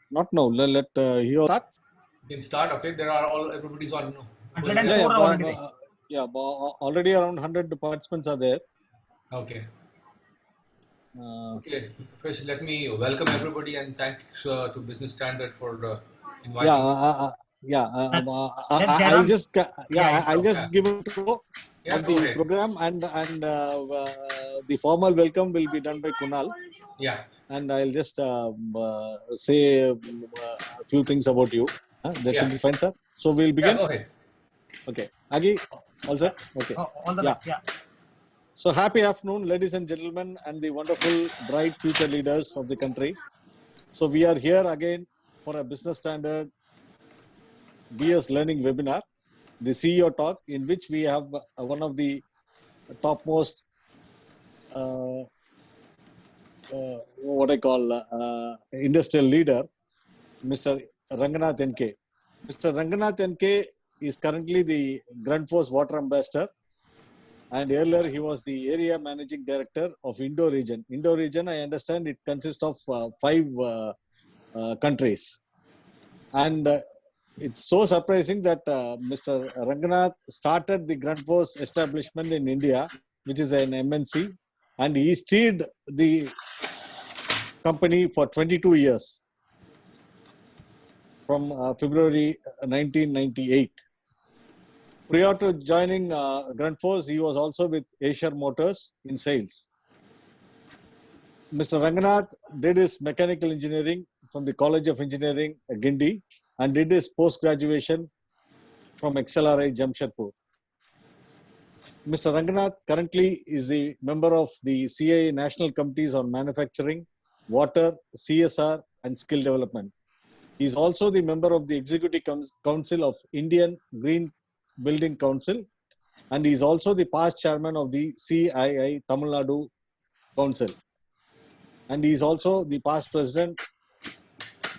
Not now. Let he start. You can start. Okay, everybody's on. Already around 100 participants are there. Okay. Okay. First, let me welcome everybody and thanks to Business Standard for inviting. I'll just give a intro of the program and the formal welcome will be done by Kunal. Yeah. And I'll just say a few things about you. That should be fine, sir. So we'll begin. Yeah, go ahead. Okay. Agi, all set? Okay. All the best. Yeah. So happy afternoon, ladies and gentlemen, and the wonderful, bright future leaders of the country. So we are here again for a Business Standard BS Learning webinar, the CEO talk, in which we have one of the topmost what I call industrial leader, Mr. Ranganath NK. Mr. Ranganath NK is currently the Grundfos Water Ambassador, and earlier he was the Area Managing Director of Indo region. Indo region, I understand it consists of 5 countries. And it's so surprising that Mr. Ranganath started the Grundfos establishment in India, which is an MNC, and he steered the company for 22 years from February 1998. Prior to joining Grundfos, he was also with Acer Motors in sales. Mr. Ranganath did his mechanical engineering from the College of Engineering, Gindi, and did his post-graduation from XLRI, Jamshedpur. Mr. Ranganath currently is a member of the CII National Committees on Manufacturing, Water, CSR, and Skill Development. He is also the member of the Executive Council of Indian Green Building Council, and he is also the past chairman of the CII Tamil Nadu Council. And he is also the past president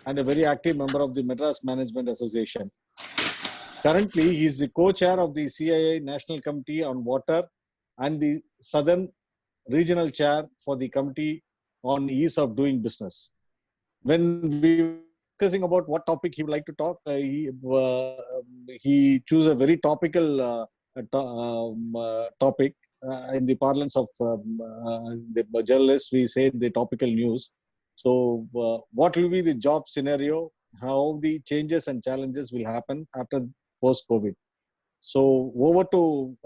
and a very active member of the Madras Management Association. Currently, he is the co-chair of the CII National Committee on Water and the Southern Regional Chair for the Committee on Ease of Doing Business. When we were discussing about what topic he would like to talk, he chose a very topical topic. In the parlance of the journalists, we say the topical news. So what will be the job scenario, how the changes and challenges will happen after post-COVID. So over to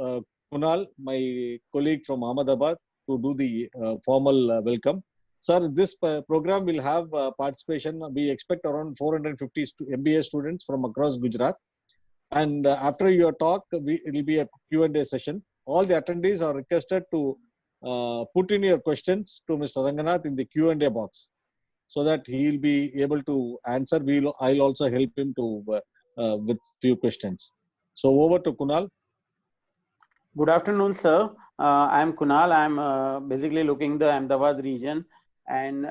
Kunal, my colleague from Ahmedabad, to do the formal welcome. Sir, this program will have participation. We expect around 450 MBA students from across Gujarat. And after your talk, it will be a Q&A session. All the attendees are requested to put in your questions to Mr. Ranganath in the Q&A box, so that he will be able to answer. I'll also help him to with few questions. So over to Kunal. Good afternoon, sir. I'm Kunal. I'm basically looking the Ahmedabad region, and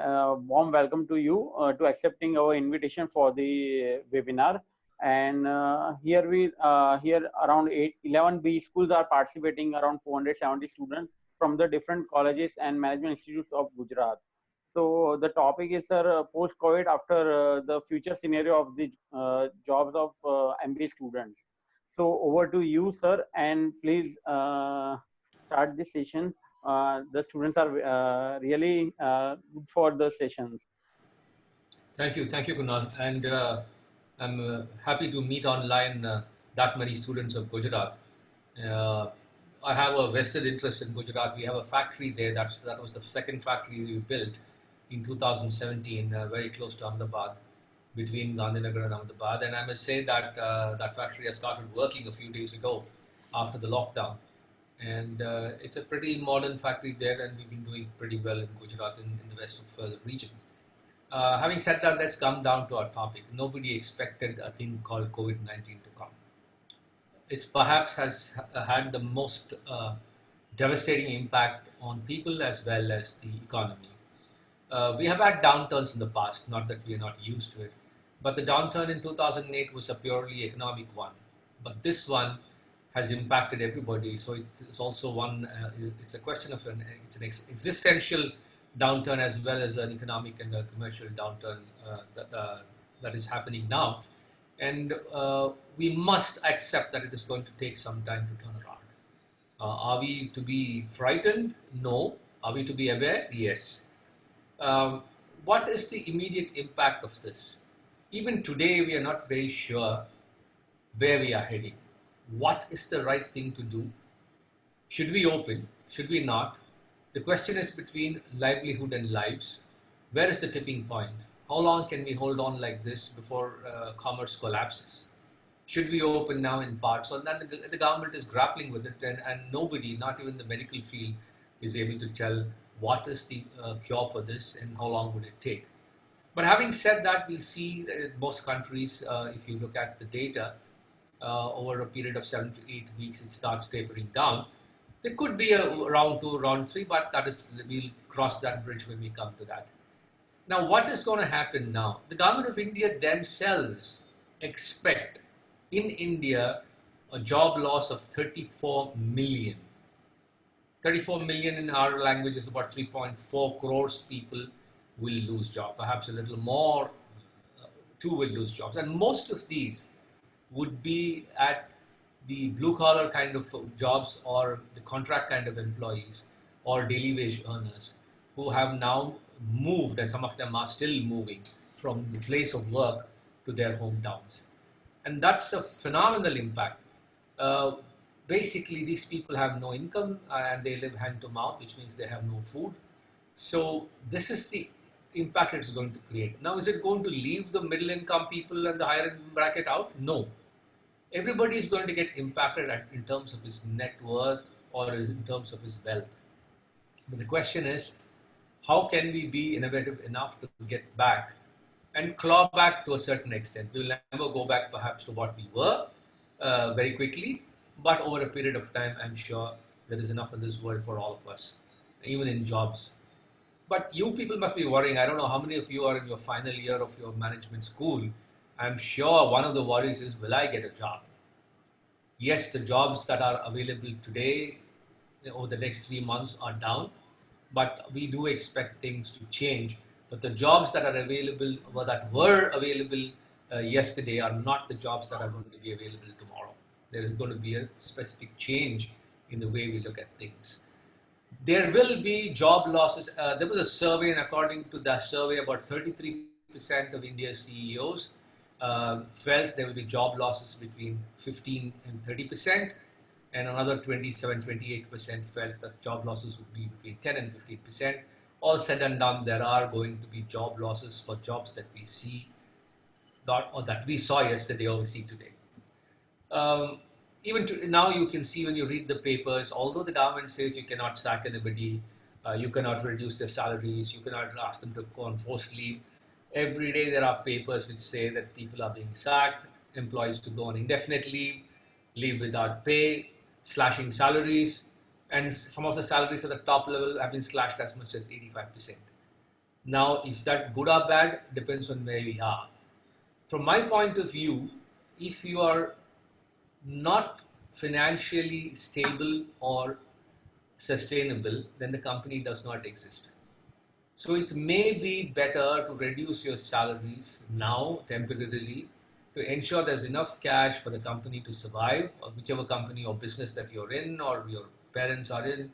warm welcome to you to accepting our invitation for the webinar. And here around 11 B schools are participating, around 470 students from the different colleges and management institutes of Gujarat. So the topic is, sir, post-COVID, after the future scenario of the jobs of MBA students. So over to you, sir, and please start this session. The students are really good for the sessions. Thank you, Kunal, and I'm happy to meet online that many students of Gujarat. I have a vested interest in Gujarat. We have a factory there. That was the second factory we built in 2017, very close to Ahmedabad, between Gandhinagar and Ahmedabad. And I must say that that factory has started working a few days ago after the lockdown. And it's a pretty modern factory there, and we've been doing pretty well in Gujarat, in the west of the region. Having said that, let's come down to our topic. Nobody expected a thing called COVID-19 to come. It perhaps has had the most devastating impact on people as well as the economy. We have had downturns in the past, not that we are not used to it, but the downturn in 2008 was a purely economic one. But this one has impacted everybody, so it's also one. It's a question of it's an existential downturn as well as an economic and a commercial downturn that is happening now. And we must accept that it is going to take some time to turn around. Are we to be frightened? No. Are we to be aware? Yes. Um, what is the immediate impact of this? Even today, we are not very sure where we are heading. What is the right thing to do? Should we open? Should we not? The question is between livelihood and lives. Where is the tipping point? How long can we hold on like this before commerce collapses? Should we open now in parts? And then the government is grappling with it, and nobody, not even the medical field, is able to tell what is the cure for this and how long would it take. But having said that, we see that in most countries, if you look at the data, over a period of 7 to 8 weeks, it starts tapering down. There could be a round 2, round 3, but that is, we'll cross that bridge when we come to that. Now, what is going to happen now? The government of India themselves expect in India a job loss of 34 million. 34 million in our language is about 3.4 crores people will lose jobs. Perhaps a little more, too, will lose jobs. And most of these would be at the blue collar kind of jobs or the contract kind of employees or daily wage earners who have now moved, and some of them are still moving from the place of work to their hometowns. And that's a phenomenal impact. Basically, these people have no income and they live hand to mouth, which means they have no food. So this is the impact it's going to create. Now, is it going to leave the middle income people and the higher income bracket out? No. Everybody is going to get impacted in terms of his net worth or in terms of his wealth. But the question is, how can we be innovative enough to get back and claw back to a certain extent? We will never go back perhaps to what we were very quickly, but over a period of time, I'm sure there is enough in this world for all of us, even in jobs. But you people must be worrying. I don't know how many of you are in your final year of your management school. I'm sure one of the worries is, will I get a job? Yes, the jobs that are available today over the next 3 months are down, but we do expect things to change. But the jobs that are available, or that were available yesterday, are not the jobs that are going to be available tomorrow. There is going to be a specific change in the way we look at things. There will be job losses. There was a survey, and according to that survey, about 33% of India's CEOs felt there will be job losses between 15 and 30%, and another 27-28% felt that job losses would be between 10 and 15%. All said and done, there are going to be job losses for jobs that we see, or that we saw yesterday or we see today. Even now, you can see when you read the papers, although the government says you cannot sack anybody, you cannot reduce their salaries, you cannot ask them to go on forced leave. Every day there are papers which say that people are being sacked, employees to go on indefinite leave without pay, slashing salaries, and some of the salaries at the top level have been slashed as much as 85%. Now, is that good or bad? Depends on where we are. From my point of view, if you are not financially stable or sustainable, then the company does not exist. So it may be better to reduce your salaries now temporarily to ensure there's enough cash for the company to survive, or whichever company or business that you're in, or your parents are in,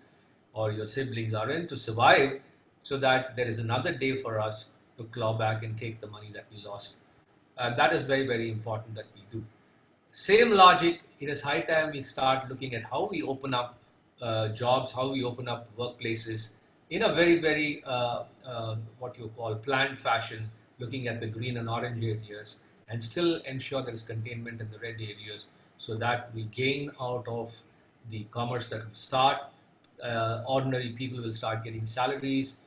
or your siblings are in, to survive, so that there is another day for us to claw back and take the money that we lost. And that is very, very important that we do. Same logic, it is high time we start looking at how we open up jobs, how we open up workplaces in a very, very, what you call planned fashion, looking at the green and orange areas, and still ensure there is containment in the red areas, so that we gain out of the commerce that will start. Ordinary people will start getting salaries.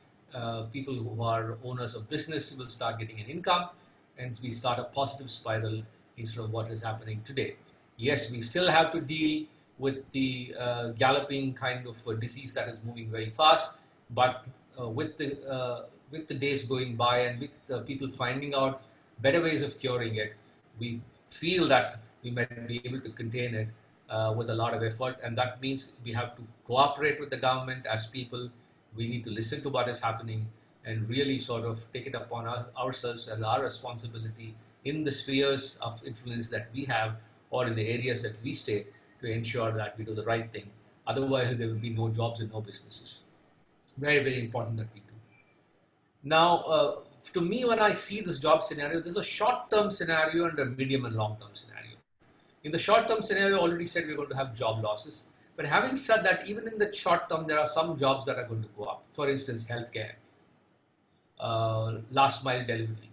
People who are owners of business will start getting an income, and we start a positive spiral instead of what is happening today. Yes, we still have to deal with the galloping kind of disease that is moving very fast, but with the days going by and with people finding out better ways of curing it, we feel that we might be able to contain it with a lot of effort, and that means we have to cooperate with the government as people, We need to listen to what is happening and really sort of take it upon ourselves as our responsibility in the spheres of influence that we have or in the areas that we stay to ensure that we do the right thing. Otherwise, there will be no jobs and no businesses. Very, very important that we do. Now, to me, when I see this job scenario, there's a short-term scenario and a medium and long-term scenario. In the short-term scenario, I already said we're going to have job losses. But having said that, even in the short term, there are some jobs that are going to go up. For instance, healthcare, last mile delivery.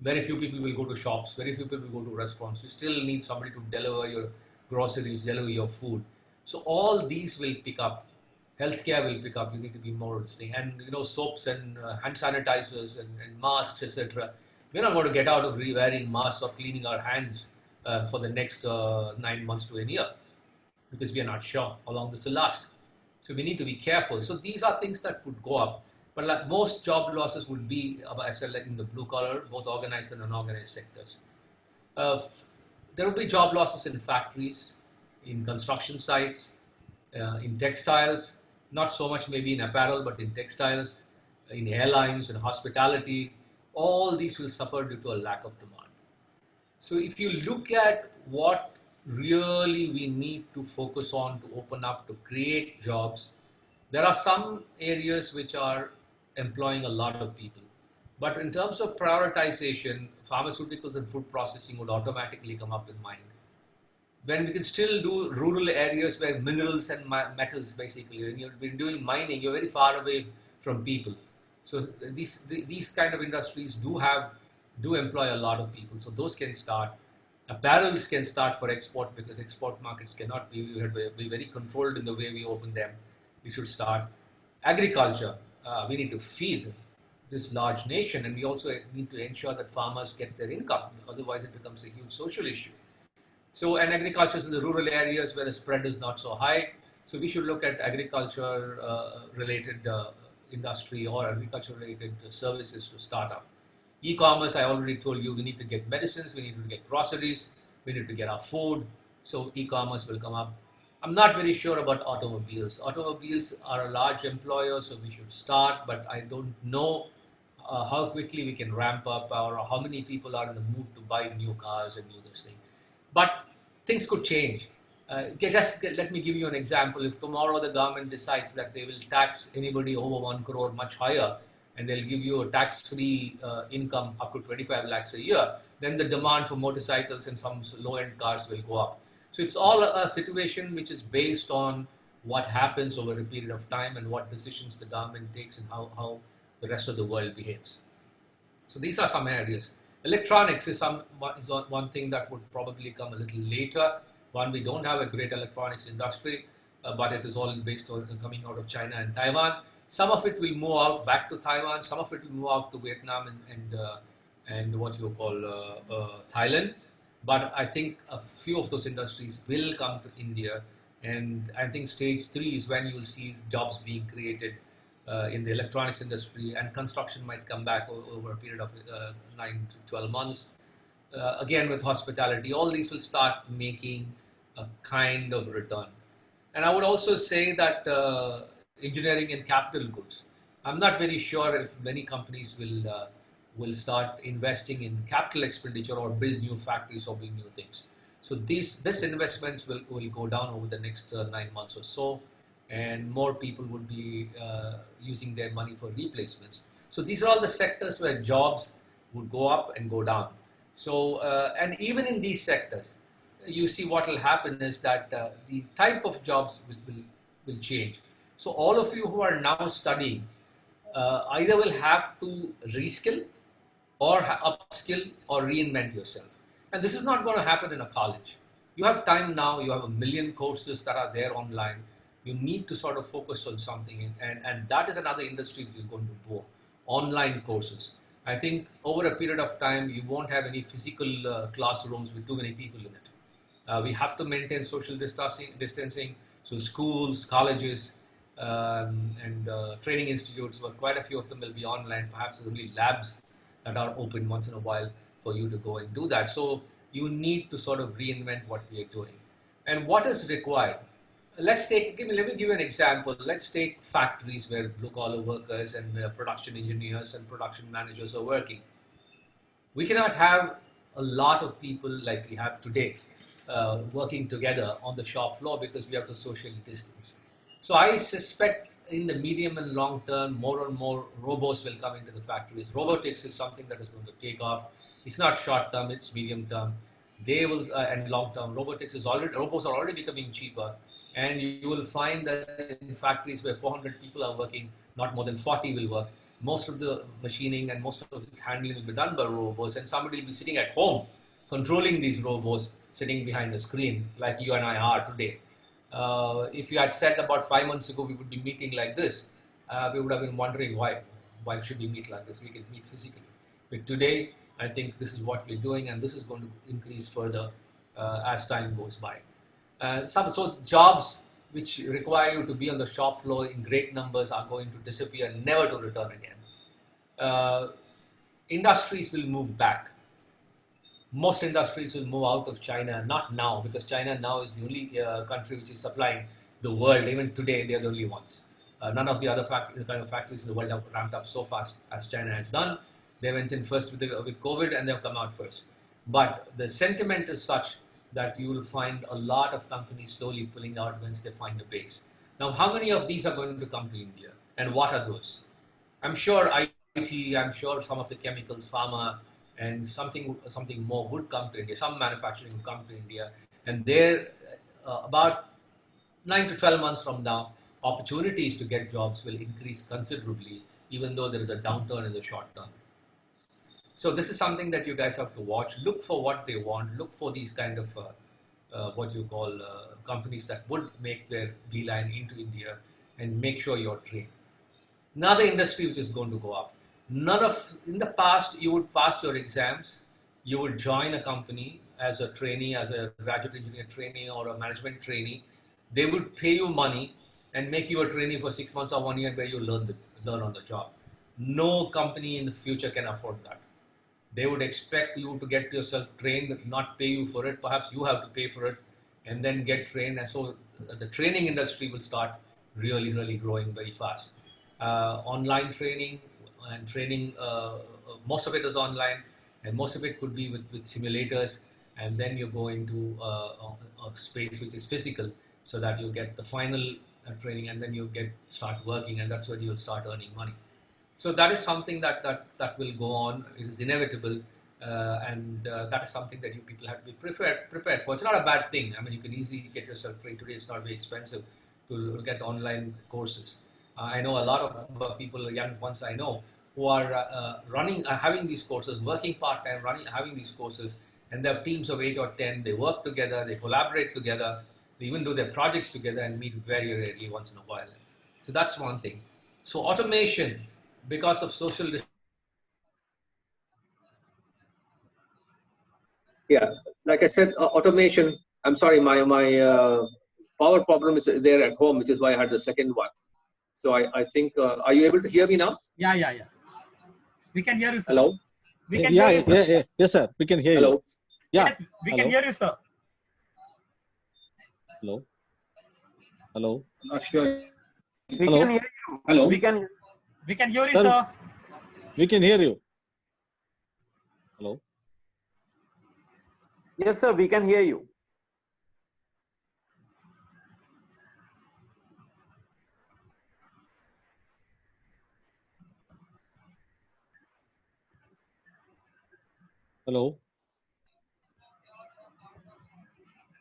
Very few people will go to shops. Very few people will go to restaurants. You still need somebody to deliver your groceries, deliver your food. So all these will pick up. Healthcare will pick up. You need to be more thing. And soaps and hand sanitizers and masks, etc. We're not going to get out of wearing masks or cleaning our hands for the next 9 months to a year, because we are not sure how long this will last. So we need to be careful. So these are things that would go up. But like most job losses would be, as I said, like in the blue collar, both organized and unorganized sectors. There will be job losses in factories, in construction sites, in textiles, not so much maybe in apparel, but in textiles, in airlines and hospitality. All these will suffer due to a lack of demand. So if you look at what really we need to focus on to open up, to create jobs, there are some areas which are employing a lot of people. But in terms of prioritization, pharmaceuticals and food processing would automatically come up in mind. When we can still do rural areas where minerals and metals, basically, when you've been doing mining, you're very far away from people. So these kind of industries do employ a lot of people. So those can start. Apparels can start for export, because export markets cannot be very controlled in the way we open them. We should start. Agriculture, we need to feed this large nation, and we also need to ensure that farmers get their income, otherwise it becomes a huge social issue. So, and agriculture is in the rural areas where the spread is not so high. So we should look at agriculture related industry or agriculture related services to start up. E-commerce, I already told you, we need to get medicines, we need to get groceries, we need to get our food. So e-commerce will come up. I'm not very sure about automobiles. Automobiles are a large employer, so we should start, but I don't know how quickly we can ramp up or how many people are in the mood to buy new cars and do this thing. But things could change. Just let me give you an example. If tomorrow the government decides that they will tax anybody over 1 crore much higher, and they'll give you a tax-free income up to 25 lakhs a year, then the demand for motorcycles and some low-end cars will go up. So it's all a situation which is based on what happens over a period of time and what decisions the government takes and how the rest of the world behaves. So these are some areas. Electronics is one thing that would probably come a little later. One, we don't have a great electronics industry, but it is all based on coming out of China and Taiwan. Some of it will move out back to Taiwan. Some of it will move out to Vietnam and what you call Thailand. But I think a few of those industries will come to India. And I think stage 3 is when you'll see jobs being created in the electronics industry, and construction might come back over a period of 9 to 12 months. Again, with hospitality, all these will start making a kind of return. And I would also say that engineering and capital goods, I'm not very sure if many companies will start investing in capital expenditure or build new factories or build new things. So this investments will go down over the next 9 months or so, and more people would be using their money for replacements. So these are all the sectors where jobs would go up and go down. So and even in these sectors, you see what will happen is that the type of jobs will change. So all of you who are now studying either will have to reskill or upskill or reinvent yourself. And this is not going to happen in a college. You have time now, you have a million courses that are there online. You need to sort of focus on something, and that is another industry which is going to boom. Online courses. I think over a period of time, you won't have any physical classrooms with too many people in it. We have to maintain social distancing. So schools, colleges, and training institutes, well, quite a few of them will be online. Perhaps only labs that are open once in a while for you to go and do that. So you need to sort of reinvent what we are doing. And what is required? let me give you an example. Let's take factories where blue collar workers and production engineers and production managers are working. We cannot have a lot of people like we have today working together on the shop floor because we have to socially distance. So I suspect in the medium and long term, more and more robots will come into the factories. Robotics is something that is going to take off. It's not short term; it's medium term. They will and long term. Robots are already becoming cheaper, and you will find that in factories where 400 people are working, not more than 40 will work. Most of the machining and most of the handling will be done by robots, and somebody will be sitting at home controlling these robots, sitting behind the screen like you and I are today. If you had said about 5 months ago we would be meeting like this, we would have been wondering why should we meet like this? We can meet physically. But today, I think this is what we're doing, and this is going to increase further as time goes by. So jobs which require you to be on the shop floor in great numbers are going to disappear, never to return again. Industries will move back. Most industries will move out of China, not now, because China now is the only country which is supplying the world. Even today, they are the only ones. None of the other kind of factories in the world have ramped up so fast as China has done. They went in first with COVID and they've come out first. But the sentiment is such that you will find a lot of companies slowly pulling out once they find a base. Now, how many of these are going to come to India, and what are those? I'm sure IT, I'm sure some of the chemicals, pharma, and something more would come to India. Some manufacturing will come to India, and there, about 9 to 12 months from now, opportunities to get jobs will increase considerably, even though there is a downturn in the short term. So this is something that you guys have to watch. Look for what they want. Look for these kind of what you call companies that would make their beeline into India, and make sure you're trained. Another industry which is going to go up. In the past, you would pass your exams, you would join a company as a trainee, as a graduate engineer trainee or a management trainee. They would pay you money and make you a trainee for 6 months or 1 year where you learn on the job. No company in the future can afford that. They would expect you to get yourself trained, not pay you for it. Perhaps you have to pay for it and then get trained. And so the training industry will start really, really growing very fast. Online training and training, most of it is online, and most of it could be with simulators. And then you go into a space which is physical, so that you get the final training, and then you start working, and that's when you'll start earning money. So that is something that will go on. It is inevitable, and that is something that you people have to be prepared for. It's not a bad thing. I mean, you can easily get yourself trained today. It's not very expensive to get online courses. I know a lot of people, young ones I know, who are having these courses, working part-time, having these courses, and they have teams of 8 or 10. They work together, they collaborate together, they even do their projects together and meet very rarely once in a while. So that's one thing. So automation, because of social Yeah, like I said, automation. I'm sorry, my power problem is there at home, which is why I had the second one. So I think, are you able to hear me now? Yeah. We can hear you, sir. Hello? We can hear you, sir. Yes, sir. We can hear Hello? you. Yeah. Yes, we can hear you, sir. Hello. Hello. Not sure. We Hello? can hear you. Hello? We can hear you, Sir. sir. We can hear you. Hello. Yes, sir. We can hear you. Hello.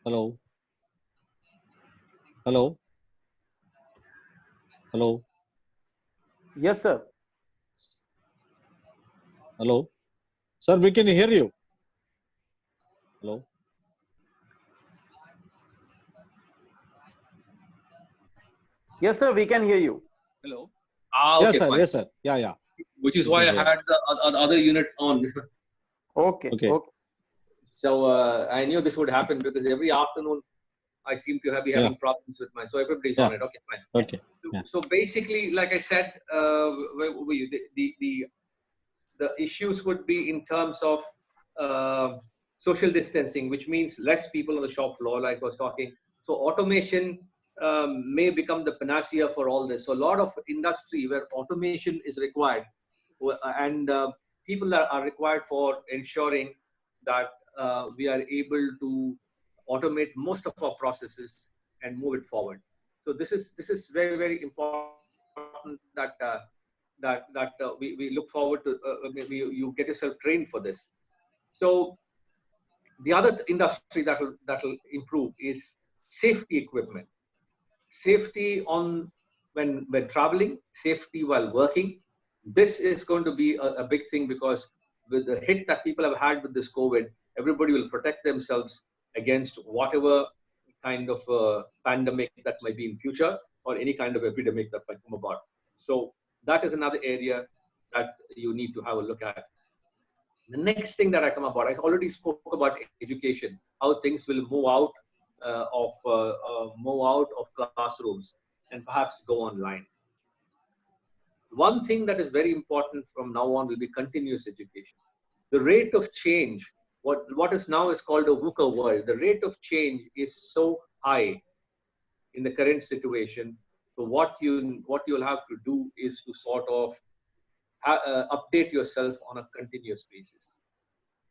Hello. Hello. Hello. Yes, sir. Hello. Sir, we can hear you. Hello. Yes, sir. We can hear you. Hello? Ah, okay, Yes, sir. fine. Yes, sir. Yeah. Which is We why can I hear. had the other unit on. Okay. Okay. So I knew this would happen because every afternoon I seem to be having problems with mine. So everybody's on Yeah. it. Okay, fine. Okay. Yeah. So basically, like I said, the issues would be in terms of social distancing, which means less people on the shop floor, like I was talking. So automation may become the panacea for all this. So a lot of industry where automation is required, and people are required for ensuring that we are able to automate most of our processes and move it forward. So this is very, very important that we look forward to. Maybe you get yourself trained for this. So the other industry that'll improve is safety equipment. Safety on when traveling, safety while working. This is going to be a big thing, because with the hit that people have had with this COVID, everybody will protect themselves against whatever kind of pandemic that might be in future, or any kind of epidemic that might come about. So that is another area that you need to have a look at. The next thing that I come about, I already spoke about education, how things will move out of classrooms and perhaps go online. One thing that is very important from now on will be continuous education. The rate of change, what is now is called a VUCA world, the rate of change is so high in the current situation. So what you'll have to do is to sort of update yourself on a continuous basis,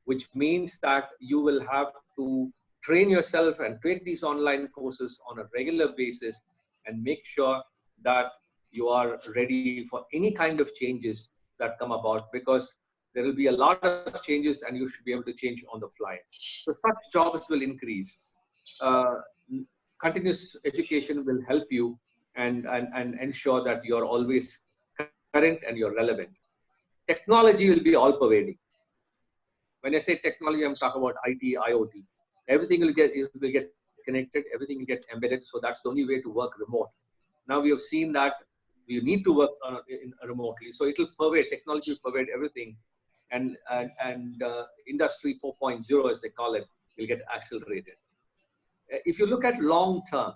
which means that you will have to train yourself and take these online courses on a regular basis and make sure that you are ready for any kind of changes that come about, because there will be a lot of changes and you should be able to change on the fly. So such jobs will increase. Continuous education will help you and ensure that you're always current and you're relevant. Technology will be all pervading. When I say technology, I'm talking about IT, IoT. Everything will get connected, everything will get embedded. So that's the only way to work remote. Now we have seen that we need to work remotely. So it will pervade, technology will pervade everything. And industry 4.0, as they call it, will get accelerated. If you look at long term,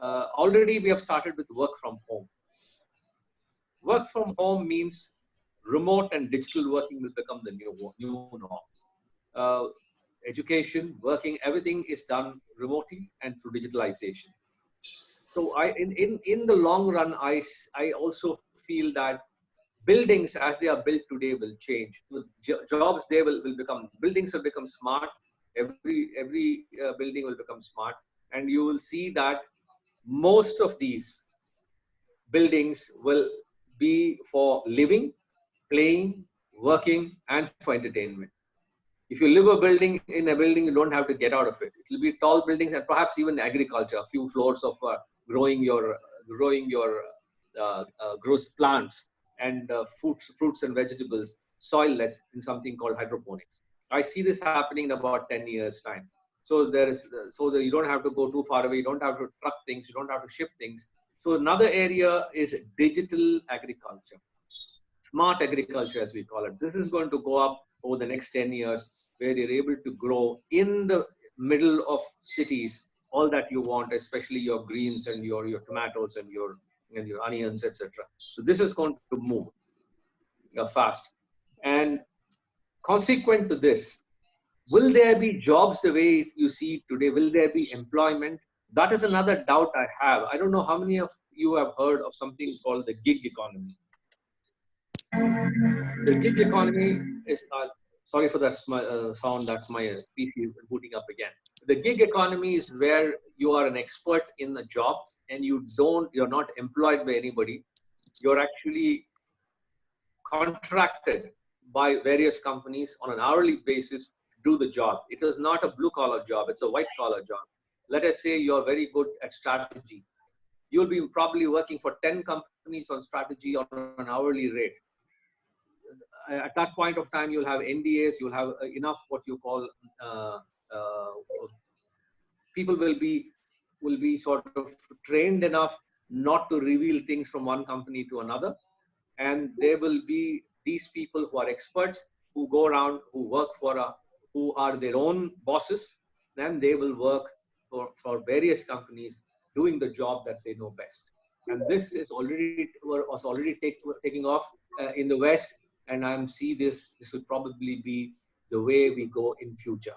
already we have started with work from home. Work from home means remote and digital working will become the new norm. Education, working, everything is done remotely and through digitalization. So in the long run, I also feel that buildings as they are built today will change. Jobs they will become, buildings will become smart. Every building will become smart, and you will see that most of these buildings will be for living, playing, working, and for entertainment. If you live in a building, you don't have to get out of it. It will be tall buildings and perhaps even agriculture, a few floors of growing your grows plants and fruits and vegetables, soilless, in something called hydroponics. I see this happening in about 10 years' time. So so you don't have to go too far away. You don't have to truck things. You don't have to ship things. So another area is digital agriculture, smart agriculture, as we call it. This is going to go up over the next 10 years, where you're able to grow in the middle of cities all that you want, especially your greens and your tomatoes and your onions, etc. So this is going to move fast. And consequent to this, will there be jobs the way you see today? Will there be employment? That is another doubt I have. I don't know how many of you have heard of something called the gig economy. The gig economy is, sorry for that sound, that's my PC booting up again. The gig economy is where you are an expert in a job and you're not employed by anybody. You're actually contracted by various companies on an hourly basis to do the job. It is not a blue collar job, it's a white collar job. Let us say you're very good at strategy. You'll be probably working for 10 companies on strategy on an hourly rate. At that point of time, you'll have NDAs, you'll have enough what you call, people will be sort of trained enough not to reveal things from one company to another. And there will be these people who are experts, who go around, who are their own bosses, then they will work for various companies doing the job that they know best. And this is already taking off in the West, and I see this will probably be the way we go in future,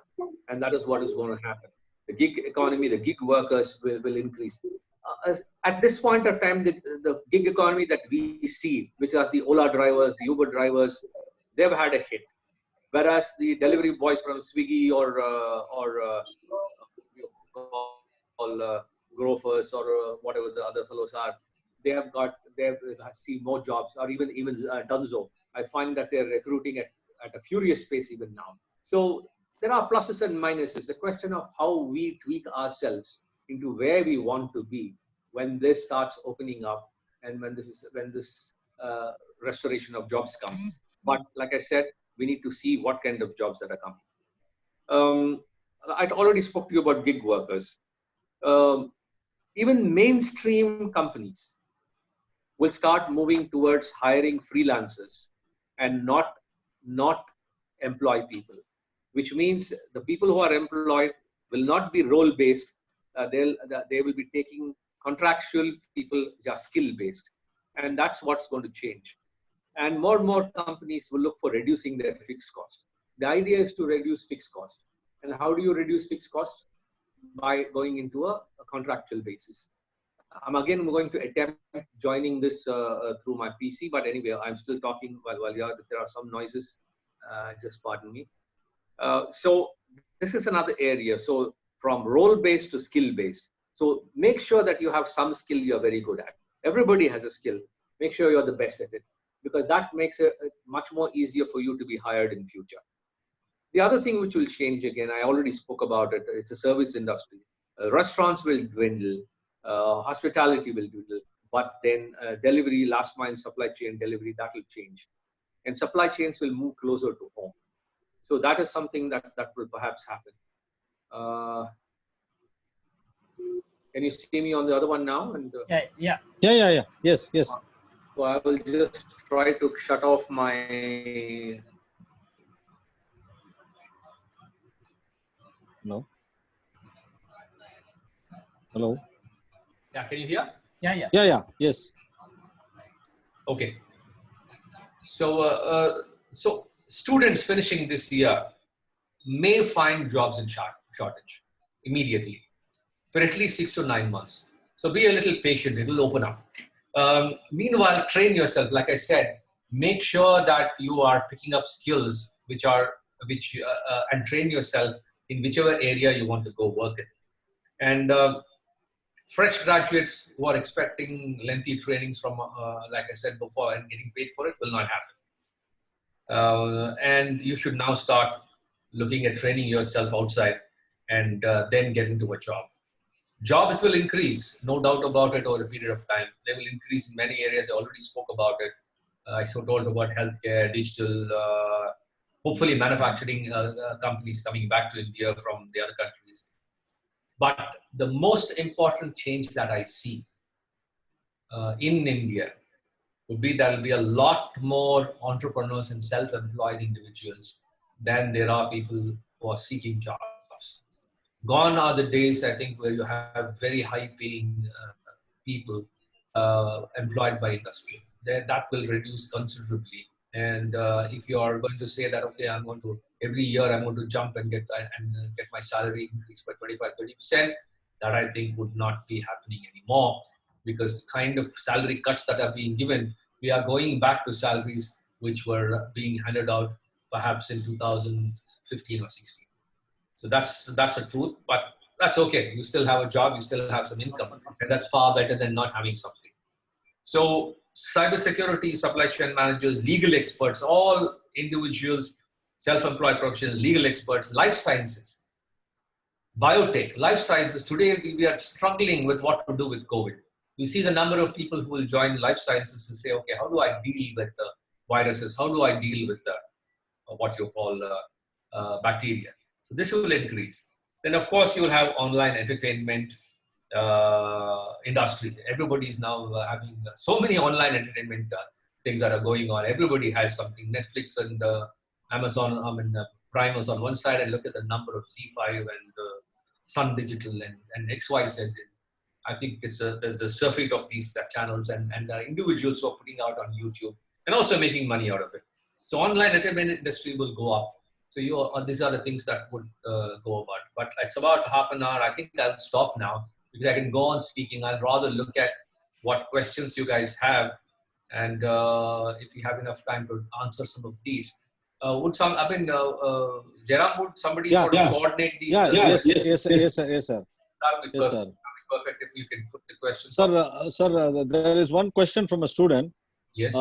and that is what is going to happen. The gig economy, the gig workers will increase. At this point of time, the gig economy that we see, which are the Ola drivers, the Uber drivers, they've had a hit. Whereas the delivery boys from Swiggy or Grofers or whatever the other fellows are, they've seen more jobs, or even Dunzo. I find that they're recruiting at a furious pace even now. So there are pluses and minuses. The question of how we tweak ourselves into where we want to be when this starts opening up, and when this restoration of jobs comes. But like I said, we need to see what kind of jobs that are coming. I already spoke to you about gig workers. Even mainstream companies will start moving towards hiring freelancers and not employ people, which means the people who are employed will not be role based. They will be taking contractual people, just skill based, and that's what's going to change. And more companies will look for reducing their fixed costs. The idea is to reduce fixed costs. And how do you reduce fixed costs? By going into a contractual basis. I'm again going to attempt joining this through my PC, but anyway, I'm still talking while if there are some noises, just pardon me. So this is another area. So from role-based to skill-based. So make sure that you have some skill you're very good at. Everybody has a skill. Make sure you're the best at it, because that makes it much more easier for you to be hired in future. The other thing which will change, again, I already spoke about it, it's a service industry. Restaurants will dwindle, hospitality will dwindle, but then delivery, last mile supply chain delivery, that will change. And supply chains will move closer to home. So that is something that will perhaps happen. Can you see me on the other one now? And Yeah. Yes. So I will just try to shut off my. No. Hello. Yeah, can you hear? Yeah. Yes. Okay. So, so students finishing this year may find jobs in shortage immediately for at least 6 to 9 months. So be a little patient, it will open up. Meanwhile, train yourself. Like I said, make sure that you are picking up skills and train yourself in whichever area you want to go work in. And fresh graduates who are expecting lengthy trainings from, like I said before, and getting paid for it will not happen. And you should now start looking at training yourself outside and then get into a job. Jobs will increase, no doubt about it, over a period of time. They will increase in many areas. I already spoke about it. I so told about healthcare, digital, hopefully manufacturing companies coming back to India from the other countries. But the most important change that I see in India would be there will be a lot more entrepreneurs and self-employed individuals than there are people who are seeking jobs. Gone are the days, I think, where you have very high-paying people employed by industry. That will reduce considerably. And if you are going to say that, okay, every year I'm going to jump and get my salary increased by 25-30%, that I think would not be happening anymore, because the kind of salary cuts that are being given, we are going back to salaries which were being handed out perhaps in 2015 or 16. So that's a truth, but that's okay. You still have a job, you still have some income, and that's far better than not having something. So cybersecurity, supply chain managers, legal experts, all individuals, self-employed professionals, legal experts, life sciences, biotech, life sciences. Today we are struggling with what to do with COVID. You see the number of people who will join life sciences and say, okay, how do I deal with the viruses? How do I deal with the what you call bacteria? So this will increase. Then of course you will have online entertainment industry. Everybody is now having so many online entertainment things that are going on. Everybody has something. Netflix and Amazon, Prime is on one side, and look at the number of Z5 and Sun Digital and XYZ. I think there's a surfeit of these channels and individuals who are putting out on YouTube and also making money out of it. So online entertainment industry will go up. So these are the things that would go about. But it's about half an hour. I think I'll stop now because I can go on speaking. I'd rather look at what questions you guys have, and if you have enough time to answer some of these. Jairam, would somebody sort of coordinate these? Yes, sir. That would be Yes, perfect. sir. That would be perfect if you can put the questions. Sir, there is one question from a student. Yes.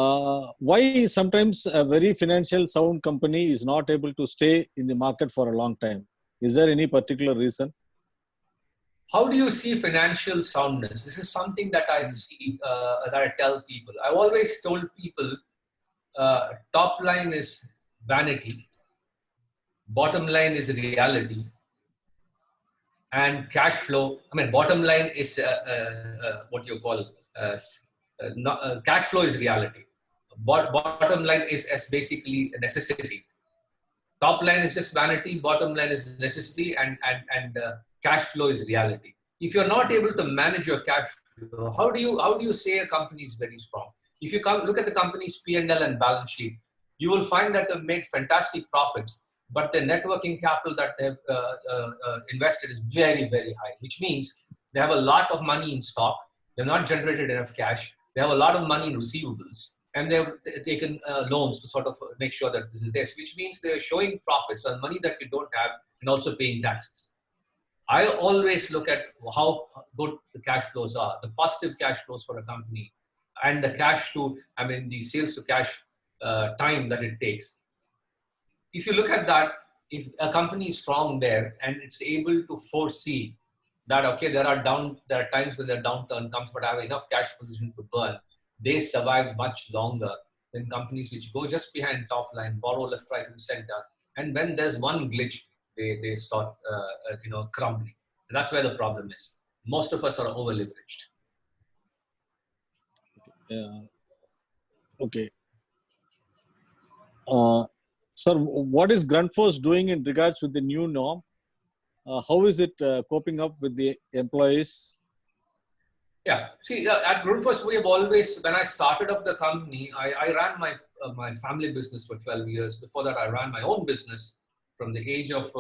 Why sometimes a very financial sound company is not able to stay in the market for a long time? Is there any particular reason? How do you see financial soundness? This is something that I see, that I tell people. I've always told people, top line is vanity, bottom line is reality, and cash flow. I mean, bottom line is what you call cash flow is reality. Bottom line is as basically a necessity. Top line is just vanity, bottom line is necessity, and cash flow is reality. If you're not able to manage your cash flow, how do you say a company is very strong? If you look at the company's P&L and balance sheet, you will find that they've made fantastic profits, but the net working capital that they've invested is very, very high, which means they have a lot of money in stock. They've not generated enough cash. They have a lot of money in receivables, and they've taken loans to sort of make sure that this is this, which means they're showing profits on money that you don't have and also paying taxes. I always look at how good the cash flows are, the positive cash flows for a company, and the the sales to cash time that it takes. If you look at that, if a company is strong there and it's able to foresee that, okay, there are times when the downturn comes, but I have enough cash position to burn, they survive much longer than companies which go just behind top line, borrow left, right, and center. And when there's one glitch, they start crumbling. And that's where the problem is. Most of us are over leveraged. Yeah. Okay. Sir, what is Grundfos doing in regards with the new norm? How is it coping up with the employees? Yeah. See, at Grundfos, we have always, when I started up the company, I ran my family business for 12 years. Before that, I ran my own business. From the age of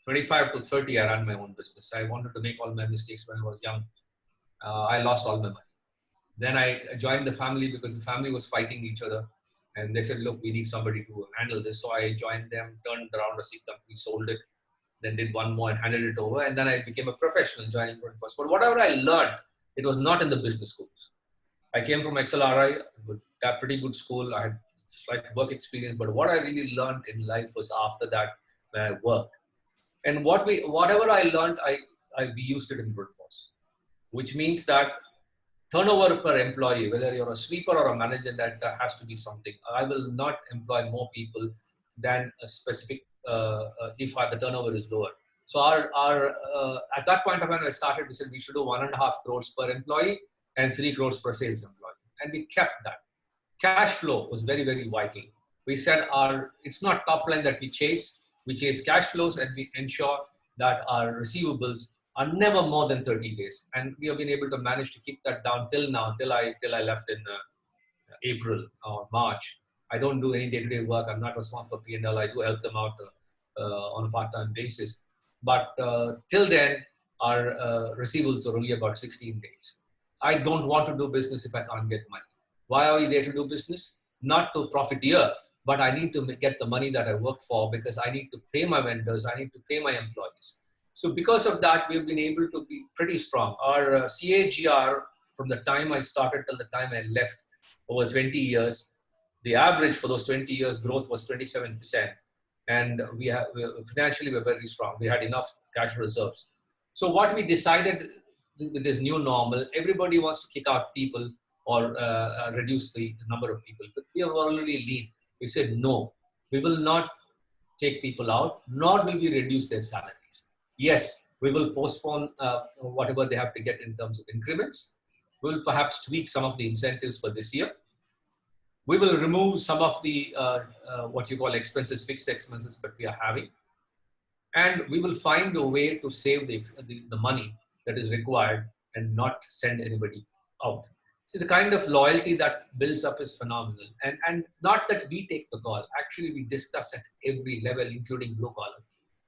25 to 30, I ran my own business. I wanted to make all my mistakes when I was young. I lost all my money. Then I joined the family because the family was fighting each other. And they said, look, we need somebody to handle this. So I joined them, turned around a seed company, sold it, then did one more and handed it over. And then I became a professional joining Grundfos. But whatever I learned, it was not in the business schools. I came from XLRI, a pretty good school. I had slight work experience. But what I really learned in life was after that when I worked. And whatever I learned, we used it in Grundfos, which means that turnover per employee, whether you're a sweeper or a manager, that has to be something. I will not employ more people than a specific, if the turnover is lower. So at that point of when I started, we said we should do 1.5 crores per employee and 3 crores per sales employee. And we kept that. Cash flow was very, very vital. We said it's not top line that we chase cash flows, and we ensure that our receivables are never more than 30 days. And we have been able to manage to keep that down till now, till I left in April or March. I don't do any day-to-day work. I'm not responsible for P&L. I do help them out on a part-time basis. But till then, our receivables are only about 16 days. I don't want to do business if I can't get money. Why are we there to do business? Not to profiteer, but I need to get the money that I work for, because I need to pay my vendors. I need to pay my employees. So because of that, we've been able to be pretty strong. Our CAGR from the time I started till the time I left, over 20 years, the average for those 20 years growth was 27%. And financially, we're very strong. We had enough cash reserves. So what we decided with this new normal, everybody wants to kick out people or reduce the number of people. But we are already lean. We said, no, we will not take people out, nor will we reduce their salaries. Yes, we will postpone whatever they have to get in terms of increments. We will perhaps tweak some of the incentives for this year. We will remove some of the what you call expenses, fixed expenses that we are having. And we will find a way to save the money that is required and not send anybody out. See, the kind of loyalty that builds up is phenomenal. And not that we take the call. Actually, we discuss at every level, including blue collar.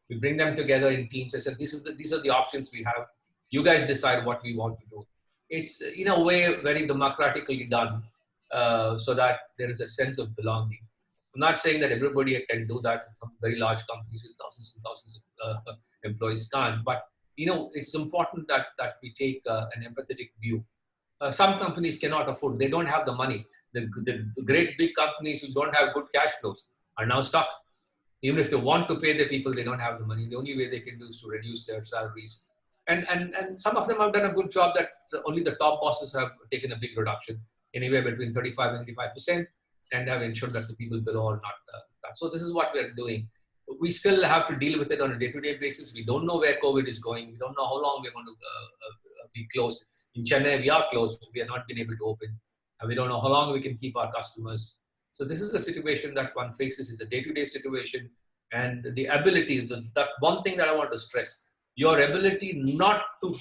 We bring them together in teams. I said, these are the options we have. You guys decide what we want to do. It's in a way very democratically done, so that there is a sense of belonging. I'm not saying that everybody can do that. Some very large companies with thousands and thousands of employees can't. But it's important that we take an empathetic view. Some companies cannot afford. They don't have the money. The great big companies who don't have good cash flows are now stuck. Even if they want to pay their people, they don't have the money. The only way they can do is to reduce their salaries. And some of them have done a good job that only the top bosses have taken a big reduction, anywhere between 35 and 85%, and have ensured that the people below are not that. So this is what we're doing. We still have to deal with it on a day-to-day basis. We don't know where COVID is going. We don't know how long we're going to be closed. In Chennai, we are closed. We have not been able to open. And we don't know how long we can keep our customers. So this is a situation that one faces. It's a day-to-day situation. And the ability, that one thing that I want to stress, your ability not to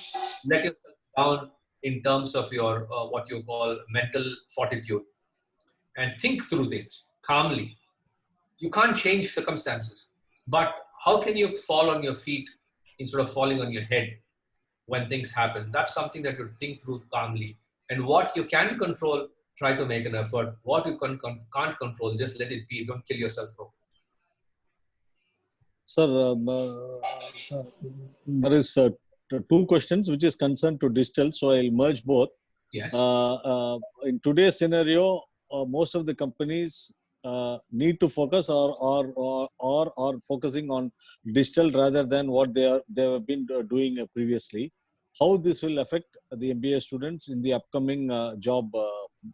let yourself down in terms of your, what you call mental fortitude, and think through things calmly. You can't change circumstances, but how can you fall on your feet instead of falling on your head when things happen? That's something that you think through calmly. And what you can control, try to make an effort. What you can't control, just let it be. Don't kill yourself for it. Sir, there is two questions which is concerned to digital, so I'll merge both. Yes. In today's scenario, most of the companies need to focus or are focusing on digital rather than what they have been doing previously. How this will affect the MBA students in the upcoming job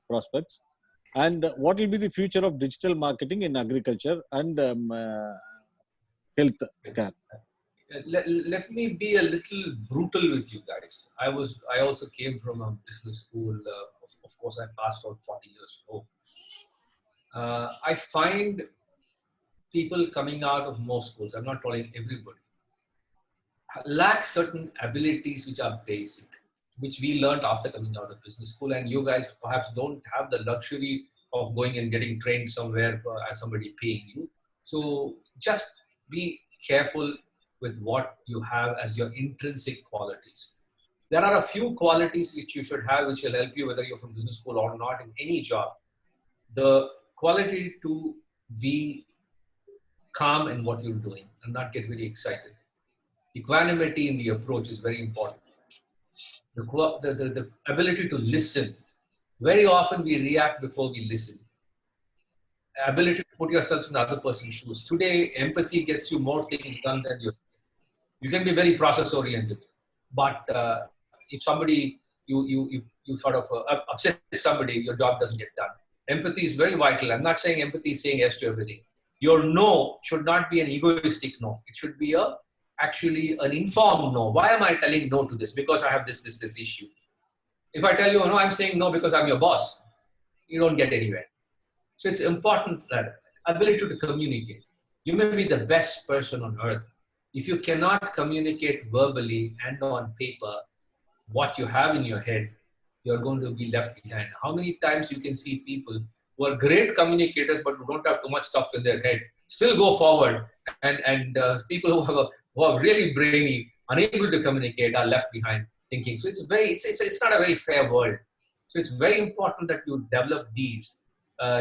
prospects, and what will be the future of digital marketing in agriculture and health care? Let me be a little brutal with you guys. I also came from a business school. Of course, I passed out 40 years ago. I find people coming out of most schools, I'm not calling everybody, lack certain abilities which are basic, which we learned after coming out of business school. And you guys perhaps don't have the luxury of going and getting trained somewhere as somebody paying you. So just be careful with what you have as your intrinsic qualities. There are a few qualities which you should have, which will help you whether you're from business school or not in any job. The quality to be calm in what you're doing and not get really excited. Equanimity in the approach is very important. The ability to listen. Very often we react before we listen. Ability to put yourself in the other person's shoes. Today, empathy gets you more things done than you. You can be very process oriented, but if somebody you sort of upset somebody, your job doesn't get done. Empathy is very vital. I'm not saying empathy is saying yes to everything. Your no should not be an egoistic no. It should be actually an informed no. Why am I telling no to this? Because I have this issue. If I tell you, no, I'm saying no because I'm your boss, you don't get anywhere. So it's important that ability to communicate. You may be the best person on earth. If you cannot communicate verbally and on paper what you have in your head, you're going to be left behind. How many times you can see people who are great communicators but who don't have too much stuff in their head still go forward, and people who are really brainy, unable to communicate, are left behind thinking. So it's not a very fair world. So it's very important that you develop these.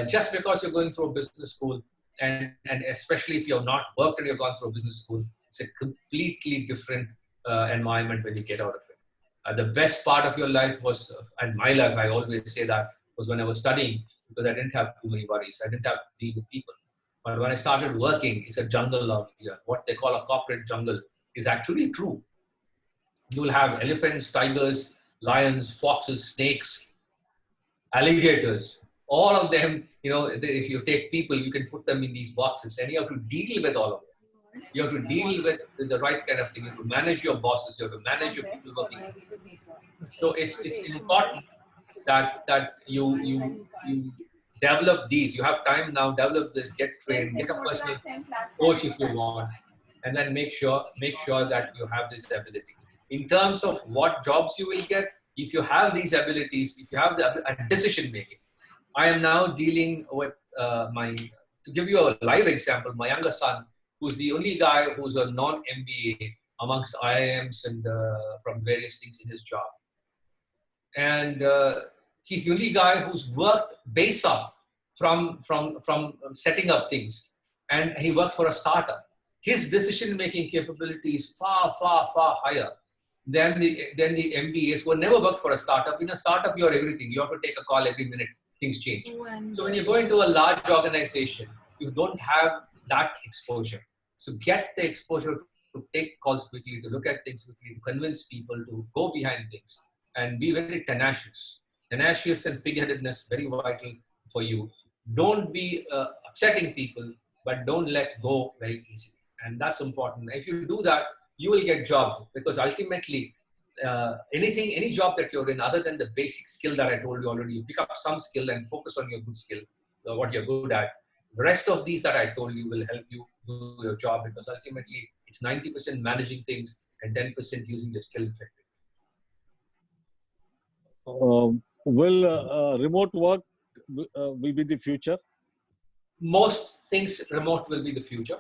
Just because you're going through a business school, and especially if you've not worked and you've gone through a business school, it's a completely different environment when you get out of it. The best part of your life was, and my life, I always say that, was when I was studying, because I didn't have too many worries. I didn't have to deal with people. But when I started working, it's a jungle out here. What they call a corporate jungle is actually true. You will have elephants, tigers, lions, foxes, snakes, alligators. All of them, if you take people, you can put them in these boxes, and you have to deal with all of them. You have to deal with the right kind of thing. You have to manage your bosses. You have to manage your people working. So it's important that you develop these. You have time now. Develop this. Get trained. Get a personal coach if you want, and then make sure that you have these abilities. In terms of what jobs you will get, If you have these abilities, if you have the decision making, I am now dealing with to give you a live example, my younger son, who's the only guy who's a non-MBA amongst IIMs and from various things in his job. And he's the only guy who's worked base up from setting up things. And he worked for a startup. His decision-making capability is far, far, far higher than the MBAs who never worked for a startup. In a startup, you're everything. You have to take a call every minute. Things change. So when you go into a large organization, you don't have that exposure. So get the exposure to take calls quickly, to look at things quickly, to convince people to go behind things and be very tenacious. Tenacious and pig-headedness, very vital for you. Don't be upsetting people, but don't let go very easily. And that's important. If you do that, you will get jobs, because ultimately, any job that you're in, other than the basic skill that I told you already, you pick up some skill and focus on your good skill, what you're good at. The rest of these that I told you will help you do your job, because ultimately it's 90% managing things and 10% using your skill effectively. Will remote work will be the future? Most things remote will be the future.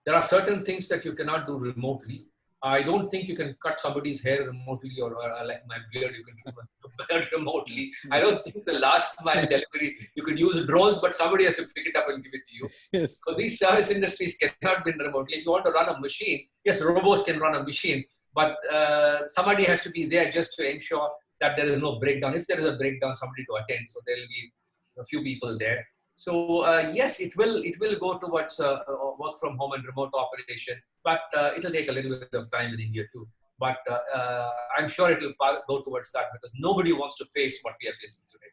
There are certain things that you cannot do remotely. I don't think you can cut somebody's hair remotely, or like my beard, you can trim a beard remotely. I don't think the last mile delivery, you could use drones, but somebody has to pick it up and give it to you. Yes. So these service industries cannot be remotely. If you want to run a machine, yes, robots can run a machine, but somebody has to be there just to ensure that there is no breakdown. If there is a breakdown, somebody to attend. So there will be a few people there. So yes, it will go towards work from home and remote operation, but it'll take a little bit of time in India too. But I'm sure it'll go towards that, because nobody wants to face what we are facing today.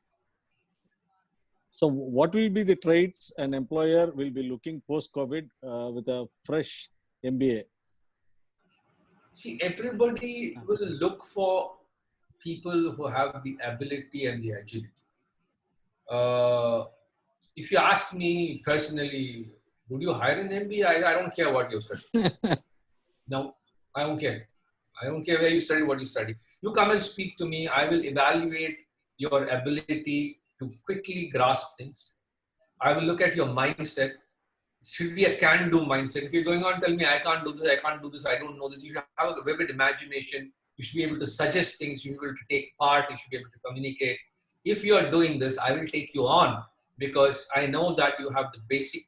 So what will be the traits an employer will be looking post-COVID with a fresh MBA? See, everybody will look for people who have the ability and the agility. If you ask me personally, would you hire an MBA? I don't care what you study. No, I don't care. I don't care where you study, what you study. You come and speak to me. I will evaluate your ability to quickly grasp things. I will look at your mindset. It should be a can-do mindset. If you're going on, tell me, I can't do this, I can't do this, I don't know this. You should have a vivid imagination. You should be able to suggest things. You should be able to take part. You should be able to communicate. If you are doing this, I will take you on, because I know that you have the basic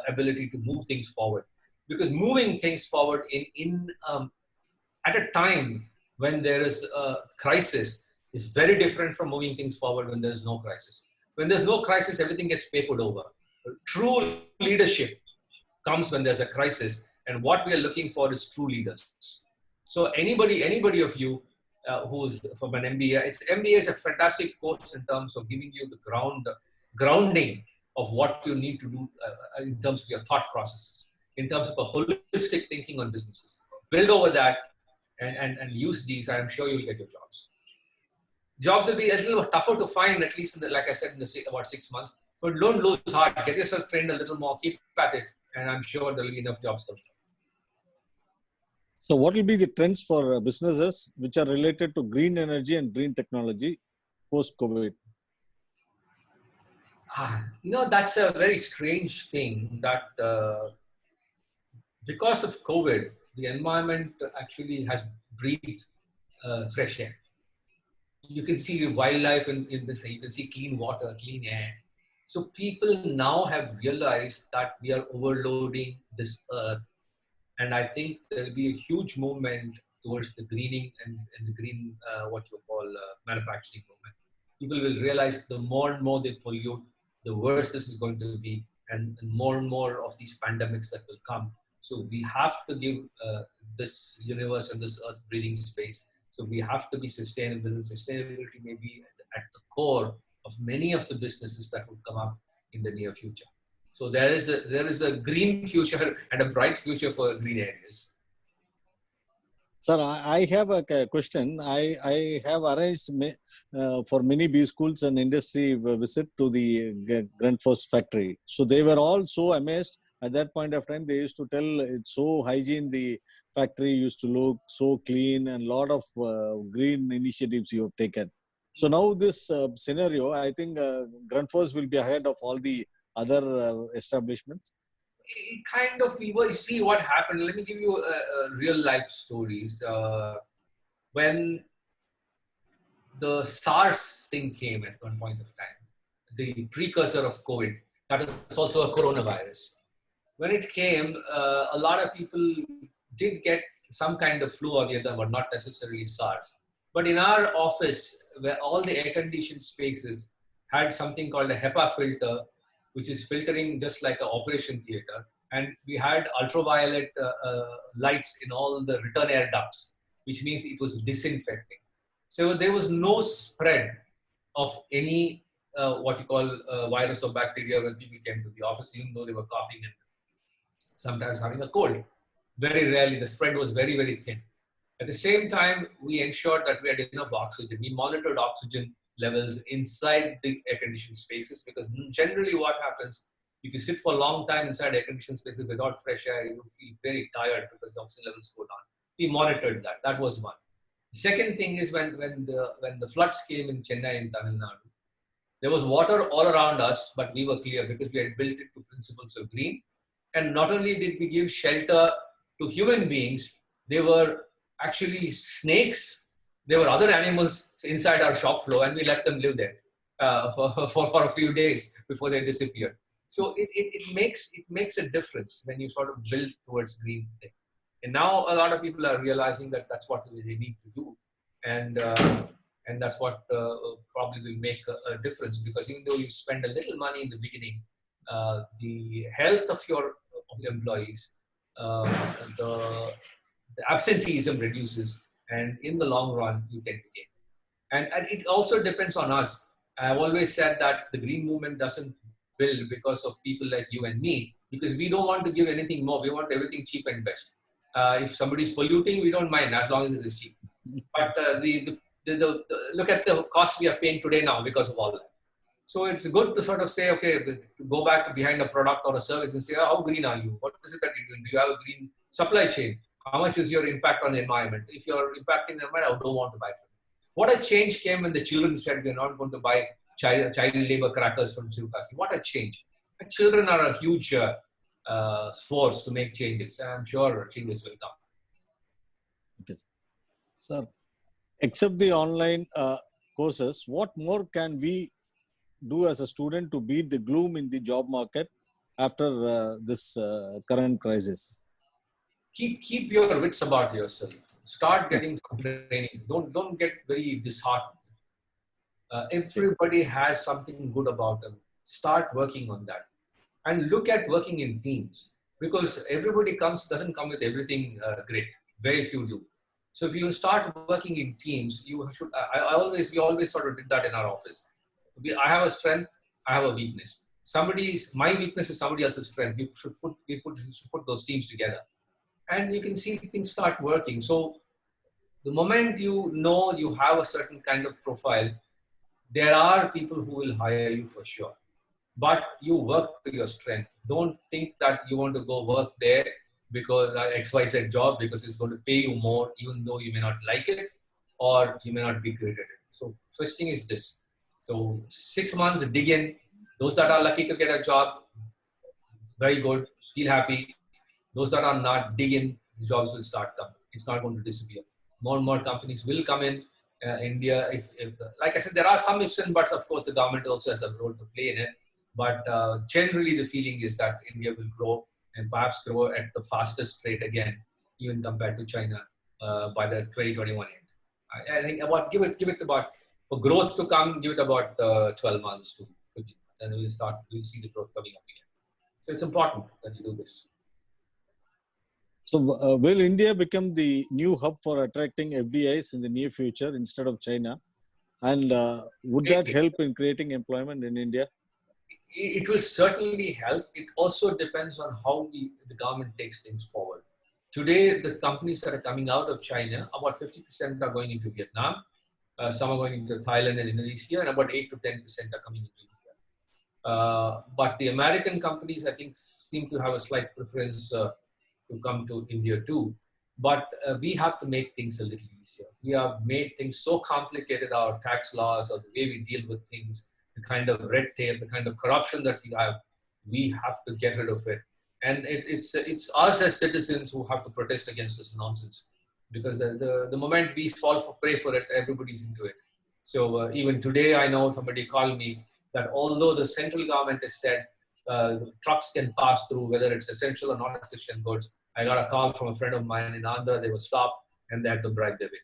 ability to move things forward. Because moving things forward at a time when there is a crisis is very different from moving things forward when there's no crisis. When there's no crisis, everything gets papered over. True leadership comes when there's a crisis, and what we are looking for is true leaders. So anybody of you who's from an MBA, MBA is a fantastic course in terms of giving you the grounding of what you need to do in terms of your thought processes, in terms of a holistic thinking on businesses. Build over that and use these. I'm sure you'll get your jobs. Jobs will be a little tougher to find, at least like I said, about 6 months. But don't lose heart. Get yourself trained a little more. Keep at it, and I'm sure there will be enough jobs coming. So what will be the trends for businesses which are related to green energy and green technology post-COVID? That's a very strange thing that because of COVID, the environment actually has breathed fresh air. You can see wildlife in this, you can see clean water, clean air. So people now have realized that we are overloading this earth. And I think there will be a huge movement towards the greening and the green, what you call manufacturing movement. People will realize the more and more they pollute, the worse this is going to be, and more of these pandemics that will come. So we have to give this universe and this earth breathing space. So we have to be sustainable, and sustainability may be at the core of many of the businesses that will come up in the near future. So there is a green future and a bright future for green areas. Sir, I have a question. I have arranged for many B schools and industry visit to the Grundfos factory. So they were all so amazed At that point of time, they used to tell it's so hygiene, the factory used to look so clean, and lot of green initiatives you have taken. So now this scenario, I think Grundfos will be ahead of all the other establishments. Kind of, we will see what happened. Let me give you real life stories. When the SARS thing came at one point of time, the precursor of COVID, that is also a coronavirus. When it came, a lot of people did get some kind of flu or the other, but not necessarily SARS. But in our office, where all the air-conditioned spaces had something called a HEPA filter, which is filtering just like an operation theater. And we had ultraviolet lights in all the return air ducts, which means it was disinfecting. So there was no spread of any what you call virus or bacteria when people came to the office, even though they were coughing and sometimes having a cold. Very rarely, the spread was very, very thin. At the same time, we ensured that we had enough oxygen. We monitored oxygen levels inside the air-conditioned spaces, because generally what happens, if you sit for a long time inside air-conditioned spaces without fresh air, you feel very tired because the oxygen levels go down. We monitored that. That was one. The second thing is when the floods came in Chennai and Tamil Nadu, there was water all around us, but we were clear because we had built it to principles of green. And not only did we give shelter to human beings, they were actually snakes. There were other animals inside our shop floor, and we let them live there for a few days before they disappeared. So it makes a difference when you sort of build towards green thing. And now a lot of people are realizing that that's what they need to do, and that's what probably will make a difference, because even though you spend a little money in the beginning, the health of your employees, the absenteeism reduces, and in the long run, you tend to gain. And it also depends on us. I've always said that the green movement doesn't build because of people like you and me, because we don't want to give anything more. We want everything cheap and best. If somebody's polluting, we don't mind as long as it is cheap. But look at the cost we are paying today now because of all that. So it's good to sort of say, okay, to go back behind a product or a service and say, oh, how green are you? What is it that you're doing? Do you have a green supply chain? How much is your impact on the environment? If you're impacting the environment, I don't want to buy from you. What a change came when the children said we're not going to buy child labor crackers from Sivakasi. What a change. And children are a huge force to make changes. I'm sure changes will come. Okay, sir. Except the online courses, what more can we do as a student to beat the gloom in the job market after this current crisis? Keep your wits about yourself. Start getting some training. Don't get very disheartened. Everybody has something good about them. Start working on that, and look at working in teams, because everybody doesn't come with everything great. Very few do. So if you start working in teams, you should. We always sort of did that in our office. I have a strength, I have a weakness. My weakness is somebody else's strength. We should put those teams together, and you can see things start working. So the moment you know you have a certain kind of profile, there are people who will hire you for sure. But you work to your strength. Don't think that you want to go work there because XYZ job because it's going to pay you more, even though you may not like it or you may not be great at it. So first thing is this. So 6 months, dig in. Those that are lucky to get a job, very good, feel happy. Those that are not, dig in, the jobs will start coming. It's not going to disappear. More and more companies will come in. India, if like I said, there are some ifs and buts. Of course, the government also has a role to play in it. But generally, the feeling is that India will grow and perhaps grow at the fastest rate again, even compared to China by the 2021 end. I think give it about, for growth to come, give it about 12 months to 15 months, and we'll see the growth coming up again. So it's important that you do this. So will India become the new hub for attracting FDIs in the near future instead of China? And would that help in creating employment in India? It will certainly help. It also depends on how the government takes things forward. Today, the companies that are coming out of China, about 50% are going into Vietnam. Some are going into Thailand and Indonesia, and about 8 to 10% are coming into India. But the American companies, I think, seem to have a slight preference to come to India too. But we have to make things a little easier. We have made things so complicated, our tax laws or the way we deal with things, the kind of red tape, the kind of corruption that we have to get rid of it. And it's us as citizens who have to protest against this nonsense. Because the moment we fall for prey for it, everybody's into it. So even today, I know somebody called me that although the central government has said trucks can pass through, whether it's essential or non essential goods, I got a call from a friend of mine in Andhra. They were stopped and they had to drive their way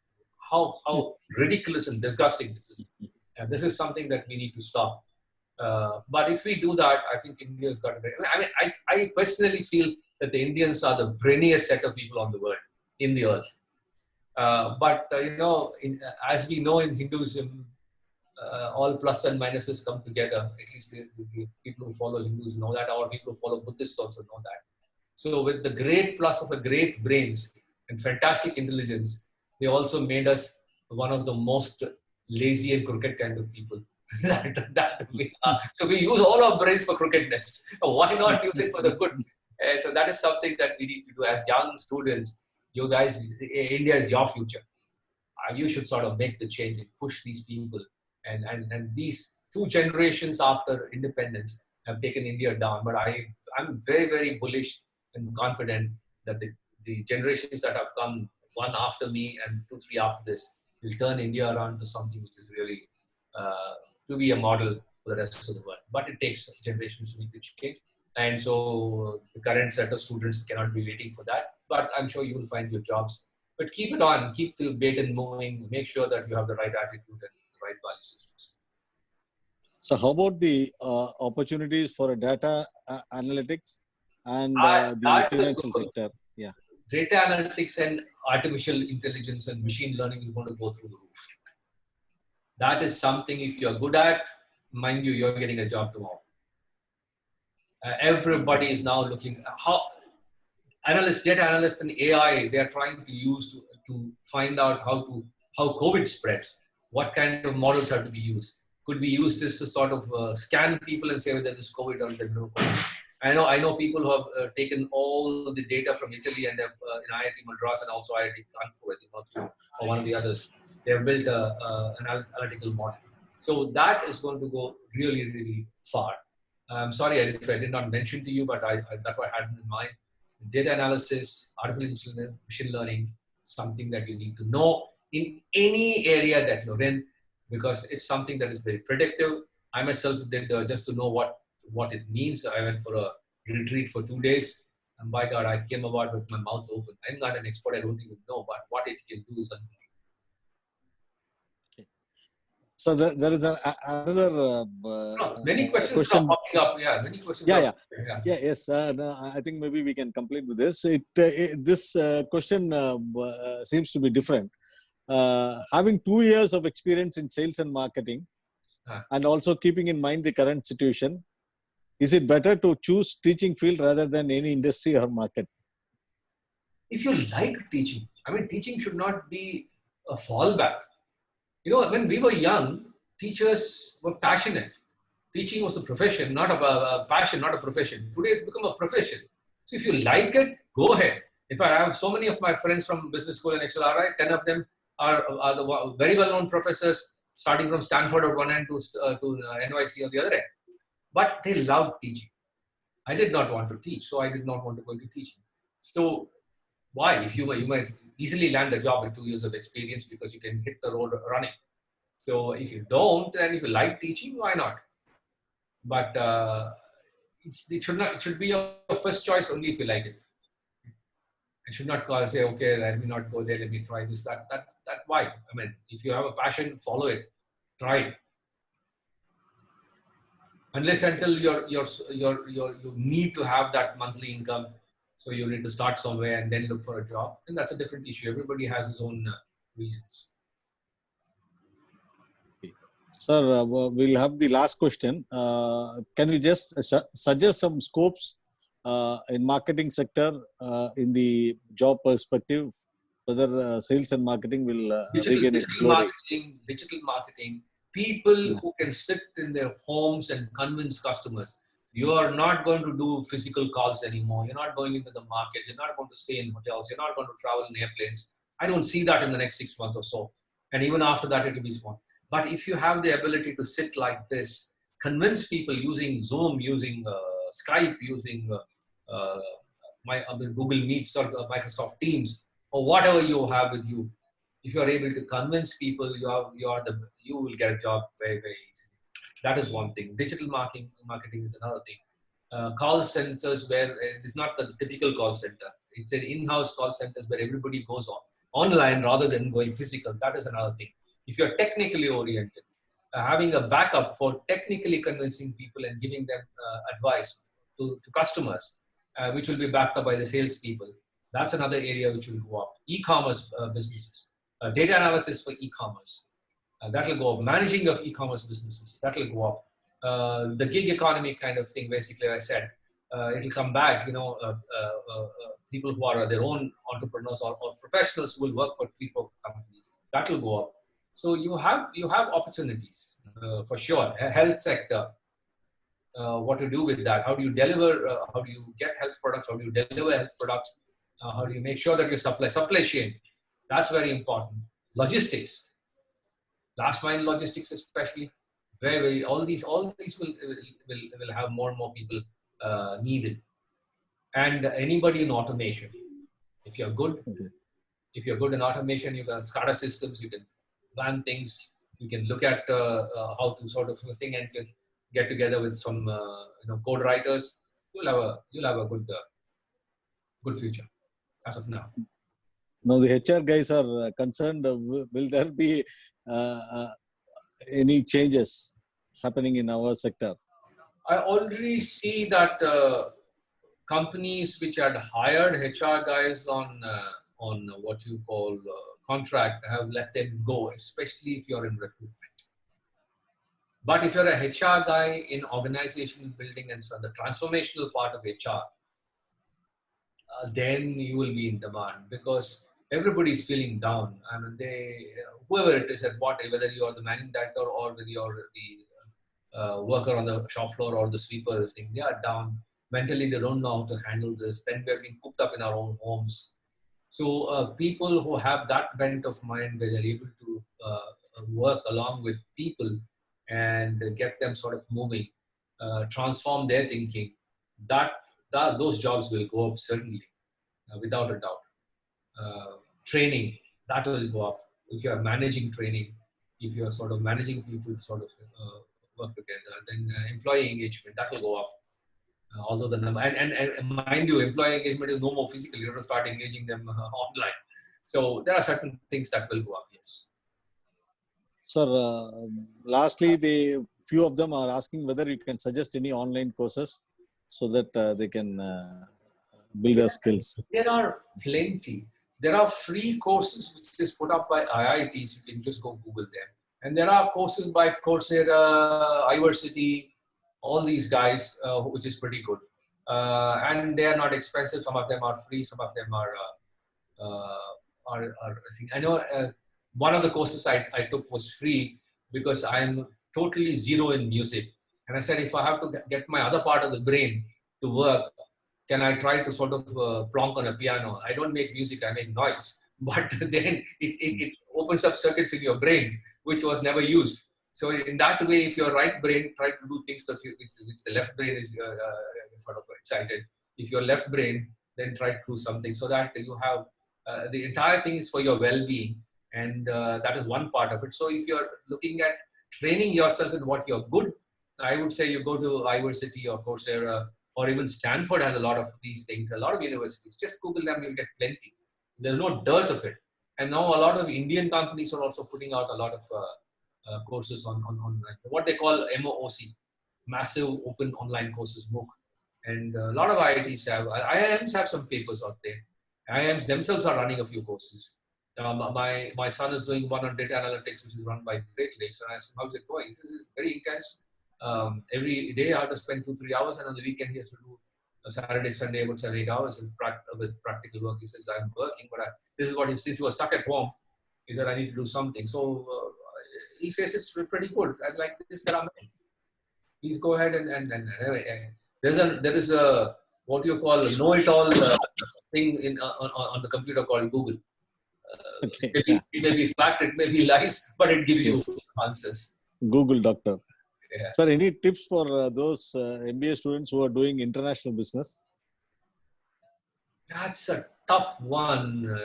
through. How ridiculous and disgusting this is. And this is something that we need to stop. But if we do that, I think India's got a very, I personally feel that the Indians are the brainiest set of people on the world, in the earth. But as we know in Hinduism, all plus and minuses come together. At least the people who follow Hindus know that, or people who follow Buddhists also know that. So with the great plus of a great brains and fantastic intelligence, they also made us one of the most lazy and crooked kind of people that we are. So we use all our brains for crookedness. Why not use it for the good? So that is something that we need to do as young students. You guys, India is your future. You should sort of make the change and push these people. And these two generations after independence have taken India down. But I'm very, very bullish and confident that the generations that have come, one after me and 2, 3 after this, will turn India around to something which is really to be a model for the rest of the world. But it takes generations to make the change. And so the current set of students cannot be waiting for that. But I'm sure you will find your jobs. But keep it on, keep the baton moving, make sure that you have the right attitude and the right value systems. So how about the opportunities for data analytics and the financial sector? Yeah. Data analytics and artificial intelligence and machine learning is going to go through the roof. That is something, if you're good at, mind you, you're getting a job tomorrow. Everybody is now looking how data analysts and AI, they are trying to use to find out how COVID spreads, what kind of models have to be used. Could we use this to sort of scan people and say whether there's COVID or there's no COVID? I know people who have taken all the data from Italy and they've in IIT Madras and also IIT Kanpur, I think, or one of the others. They have built an analytical model. So that is going to go really, really far. I'm sorry if I did not mention to you, but that's what I had in mind. Data analysis, artificial machine learning, something that you need to know in any area that you're in, because it's something that is very predictive. I myself did just to know what it means. I went for a retreat for 2 days, and by God, I came about with my mouth open. I'm not an expert, I don't even know, but what it can do is unbelievable. So there is another many questions question are popping up. Yeah, many questions. Yes. No, I think maybe we can complete with this. This question seems to be different. Having 2 years of experience in sales and marketing, and also keeping in mind the current situation, is it better to choose teaching field rather than any industry or market? If you like teaching, I mean, teaching should not be a fallback. You know, when we were young, teachers were passionate. Teaching was a profession, not a passion, not a profession. Today it's become a profession. So if you like it, go ahead. In fact, I have so many of my friends from business school and XLRI, 10 of them are the very well-known professors, starting from Stanford at one end to NYC on the other end. But they loved teaching. I did not want to teach, so I did not want to go into teaching. So why? If you might easily land a job in 2 years of experience because you can hit the road running. So if you don't, and if you like teaching, why not? But it should be your first choice only if you like it. It should not say, okay, let me not go there, let me try this, that why? I mean, if you have a passion, follow it, try it. Unless until you need to have that monthly income, so you need to start somewhere and then look for a job, then that's a different issue. Everybody has his own reasons. Sir, we'll have the last question. Can you just suggest some scopes in marketing sector in the job perspective, whether sales and marketing will regain its glory? Digital marketing, people who can sit in their homes and convince customers. You are not going to do physical calls anymore. You're not going into the market. You're not going to stay in hotels. You're not going to travel in airplanes. I don't see that in the next 6 months or so. And even after that, it will be small. But if you have the ability to sit like this, convince people using Zoom, using Skype, using Google Meets or Microsoft Teams, or whatever you have with you, if you are able to convince people, you will get a job very, very easily. That is one thing. Digital marketing is another thing. Call centers where it's not the typical call center. It's an in-house call centers where everybody goes online rather than going physical. That is another thing. If you're technically oriented, having a backup for technically convincing people and giving them advice to customers, which will be backed up by the salespeople, that's another area which will go up. E-commerce businesses, data analysis for e-commerce, that will go up. Managing of e-commerce businesses, that will go up. The gig economy kind of thing, basically, I said, it will come back. People who are their own entrepreneurs or professionals who will work for 3-4 companies, that will go up. So you have opportunities for sure. Health sector, what to do with that? How do you deliver? How do you get health products? How do you deliver health products? How do you make sure that your supply chain? That's very important. Logistics, last mile logistics, especially, very all these will have more and more people needed. And anybody in automation, if you're good, if you're good in automation, you can SCADA systems, you can plan things, you can look at how to sort of thing, and can get together with some code writers. You'll have a good future as of now. Now the HR guys are concerned. Will there be any changes happening in our sector? I already see that companies which had hired HR guys on what you call contract have let them go, especially if you're in recruitment. But if you're a HR guy in organizational building and so the transformational part of HR, then you will be in demand, because everybody's feeling down. I mean, whoever it is, whether you are the managing director or whether you are the worker on the shop floor or the sweeper, thing, they are down mentally. They don't know how to handle this. Then we're being cooped up in our own homes. So people who have that bent of mind, where they're able to work along with people and get them sort of moving, transform their thinking, those jobs will go up certainly, without a doubt. Training, that will go up. If you are managing training, if you are sort of managing people to sort of work together, then employee engagement, that will go up. Although the number, and mind you, employee engagement is no more physical. You have to start engaging them online. So there are certain things that will go up, yes. Sir, lastly, few of them are asking whether you can suggest any online courses so that they can build their skills. There are plenty. There are free courses which is put up by IITs. You can just go Google them. And there are courses by Coursera, Iversity, all these guys, which is pretty good. And they are not expensive. Some of them are free. Some of them are I know one of the courses I took was free because I'm totally zero in music. And I said, if I have to get my other part of the brain to work, can I try to sort of plonk on a piano? I don't make music, I make noise. But then it opens up circuits in your brain, which was never used. So in that way, if your right brain try to do things that which the left brain is sort of excited. If your left brain, then try to do something so that you have the entire thing is for your well-being. And that is one part of it. So if you're looking at training yourself in what you're good, I would say you go to Iversity or Coursera, or even Stanford has a lot of these things, a lot of universities. Just Google them, you'll get plenty. There's no dearth of it. And now a lot of Indian companies are also putting out a lot of courses on what they call MOOC, Massive Open Online Courses book. And a lot of IITs IIMs have some papers out there. IIMs themselves are running a few courses. My son is doing one on data analytics, which is run by Great Lakes. And I said, how's it going? He says, it's very intense. Every day I have to spend 2-3 hours, and on the weekend he has to do Saturday, Sunday, about 7-8 hours with practical work. He says, I'm working, but this is what since he was stuck at home, he said, I need to do something. So he says it's pretty good. And like this, there are many. Please go ahead and anyway, there is a what you call a know-it-all thing on the computer called Google. Okay. It may be fact, it may be lies, but it gives you answers. Google doctor. Yeah. Sir, any tips for those MBA students who are doing international business? That's a tough one.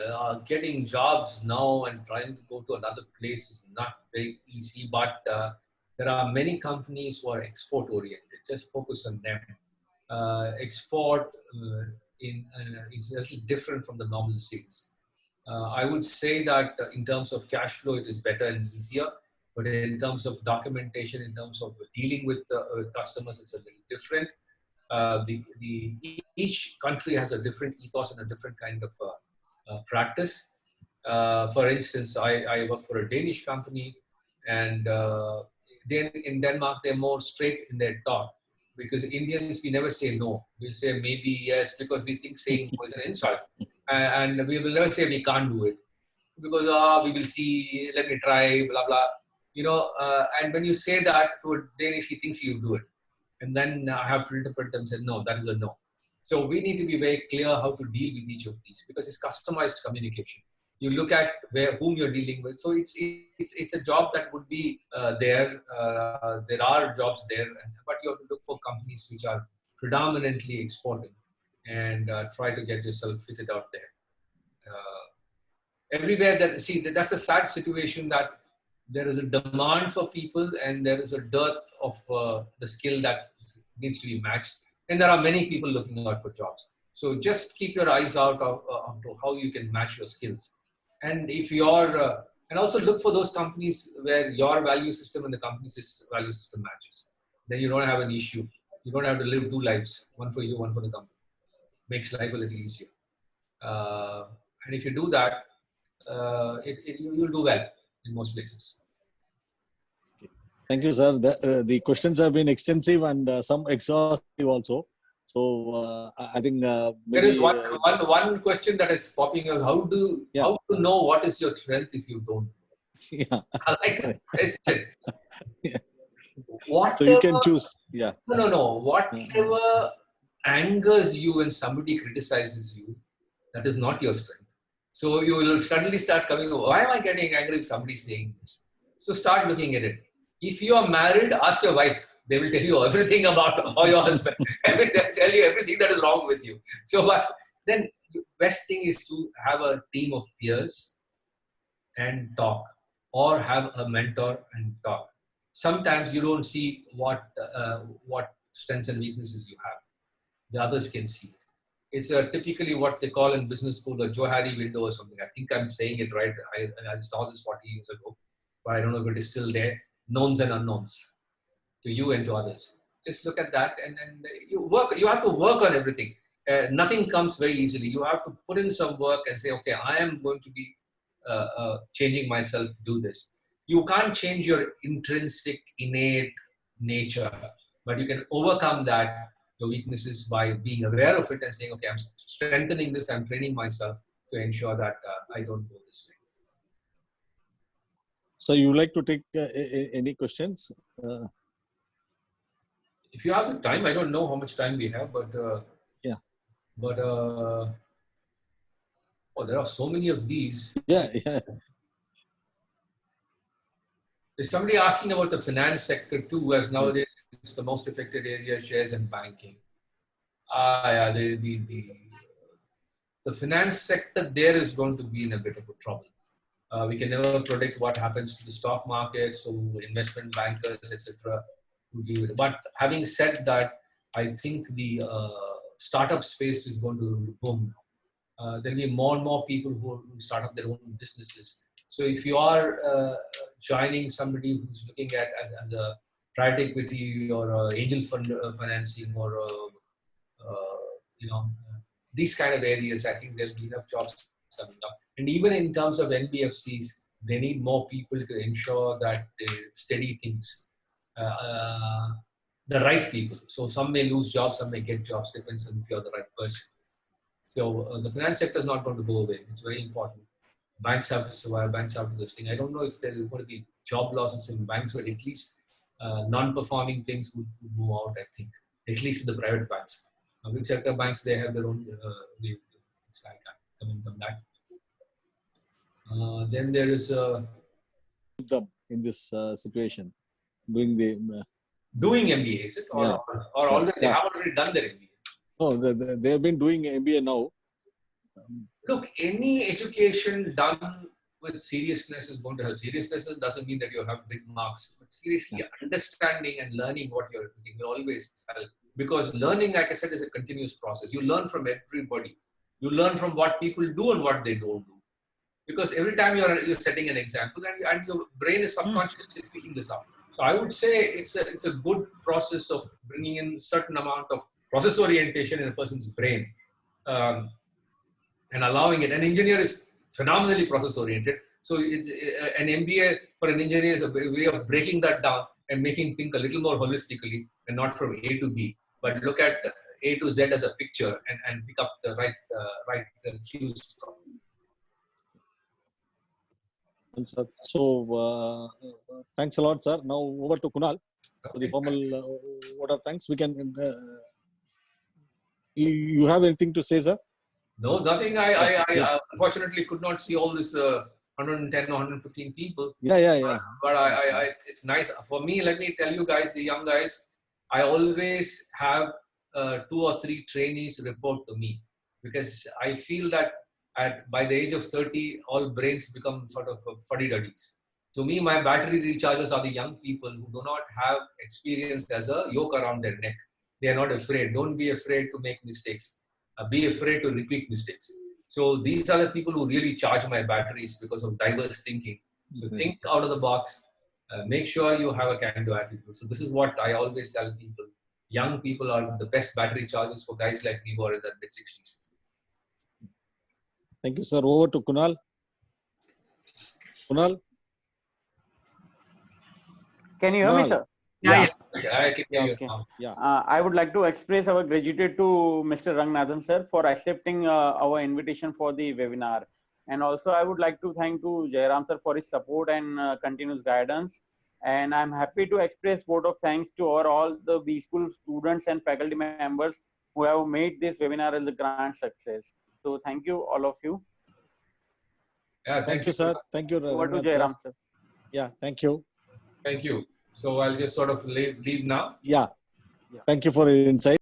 Getting jobs now and trying to go to another place is not very easy, but there are many companies who are export oriented. Just focus on them. Export is a little different from the normal sales. I would say that in terms of cash flow, it is better and easier. But in terms of documentation, in terms of dealing with customers, it's a little different. Each country has a different ethos and a different kind of practice. For instance, I work for a Danish company, and then in Denmark, they're more straight in their talk. Because Indians, we never say no. We'll say maybe yes, because we think saying no is an insult. And we will never say we can't do it. Because we will see, let me try, blah, blah. And when you say that to a Danish, he thinks you do it. And then I have to interpret them and say, no, that is a no. So we need to be very clear how to deal with each of these, because it's customized communication. You look at whom you're dealing with. So it's a job that would be there. There are jobs there, but you have to look for companies which are predominantly exporting and try to get yourself fitted out there. Everywhere that's a sad situation, that there is a demand for people and there is a dearth of the skill that needs to be matched. And there are many people looking out for jobs. So just keep your eyes out onto how you can match your skills. And if you're, and also look for those companies where your value system and the company's value system matches. Then you don't have an issue. You don't have to live two lives, one for you, one for the company. Makes life a little easier. And if you do that, you'll do well in most places. Thank you, sir. The questions have been extensive and some exhaustive also. So I think there is one question that is popping up. How to know what is your strength if you don't? Yeah. I like that question. Yeah. Whatever, so you can choose. Yeah. No. Whatever angers you when somebody criticizes you, that is not your strength. So you will suddenly start coming, why am I getting angry if somebody is saying this? So start looking at it. If you are married, ask your wife. They will tell you everything about or your husband. They'll tell you everything that is wrong with you. So, but then the best thing is to have a team of peers and talk, or have a mentor and talk. Sometimes you don't see what strengths and weaknesses you have. The others can see it. It's typically what they call in business school a Johari window or something. I think I'm saying it right. I saw this 40 years ago, but I don't know if it is still there. Knowns and unknowns to you and to others. Just look at that, and you work. You have to work on everything. Nothing comes very easily. You have to put in some work and say, okay, I am going to be changing myself to do this. You can't change your intrinsic, innate nature, but you can overcome that, your weaknesses, by being aware of it and saying, okay, I'm strengthening this, I'm training myself to ensure that I don't go this way. So you would like to take any questions? If you have the time, I don't know how much time we have, but yeah. But there are so many of these. Yeah. There's somebody asking about the finance sector too, as nowadays it's the most affected area, shares and banking. Yeah, the finance sector there is going to be in a bit of a trouble. We can never predict what happens to the stock market, so investment bankers, etc. But having said that, I think the startup space is going to boom. There will be more and more people who start up their own businesses. So if you are joining somebody who's looking at as a private equity or angel fund financing or these kind of areas, I think there'll be enough jobs coming up. And even in terms of NBFCs, they need more people to ensure that they steady things. The right people. So some may lose jobs, some may get jobs, depends on if you're the right person. So the finance sector is not going to go away. It's very important. banks have to survive, banks have to do this thing. I don't know if there are going to be job losses in banks, but at least non-performing things would move out, I think, at least in the private banks. Public sector banks, they have their own way of doing things. I can't comment on that. Then there is them in this situation doing the doing MBA, is it? Or, Yeah. or Yeah. although they Yeah. have already done their MBA. no, they have been doing MBA now. Look, any education done with seriousness is going to help. Seriousness doesn't mean that you have big marks, but seriously understanding and learning what you're doing will always help. Because learning, like I said, is a continuous process. You learn from everybody. You learn from what people do and what they don't do. Because every time you're setting an example, and your brain is subconsciously picking this up. So I would say it's a good process of bringing in certain amount of process orientation in a person's brain. And allowing it. An engineer is phenomenally process oriented. So it's, an MBA for an engineer is a way of breaking that down and making think a little more holistically and not from A to B, but look at A to Z as a picture and pick up the right cues from. So thanks a lot, sir. Now over to Kunal for the formal vote of thanks. We can. You have anything to say, sir? No, nothing. I Yeah. unfortunately could not see all this 110 or 115 people. Yeah. But it's nice for me. Let me tell you guys, the young guys, I always have 2 or 3 trainees report to me because I feel that by the age of 30, all brains become sort of fuddy-duddies. To me, my battery rechargers are the young people who do not have experience as a yoke around their neck. They are not afraid. Don't be afraid to make mistakes. Be afraid to repeat mistakes. So these are the people who really charge my batteries because of diverse thinking. So think out of the box. Make sure you have a can-do attitude. So this is what I always tell people. Young people are the best battery chargers for guys like me who are in their mid-60s. Thank you, sir. Over to Kunal. Kunal? Can you hear me, Kunal. sir? Yeah. I can hear you Okay. now. Yeah. I would like to express our gratitude to Mr. Rangnathan, sir, for accepting our invitation for the webinar. And also, I would like to thank to Jairam, sir, for his support and continuous guidance. And I'm happy to express vote of thanks to all the B School students and faculty members who have made this webinar as a grand success. So thank you, all of you. Yeah, Thank you, sir. Thank you, Over to Rangnath, sir. Jairam, sir. Yeah, thank you. Thank you. So I'll just sort of leave now. Yeah. Thank you for your insight.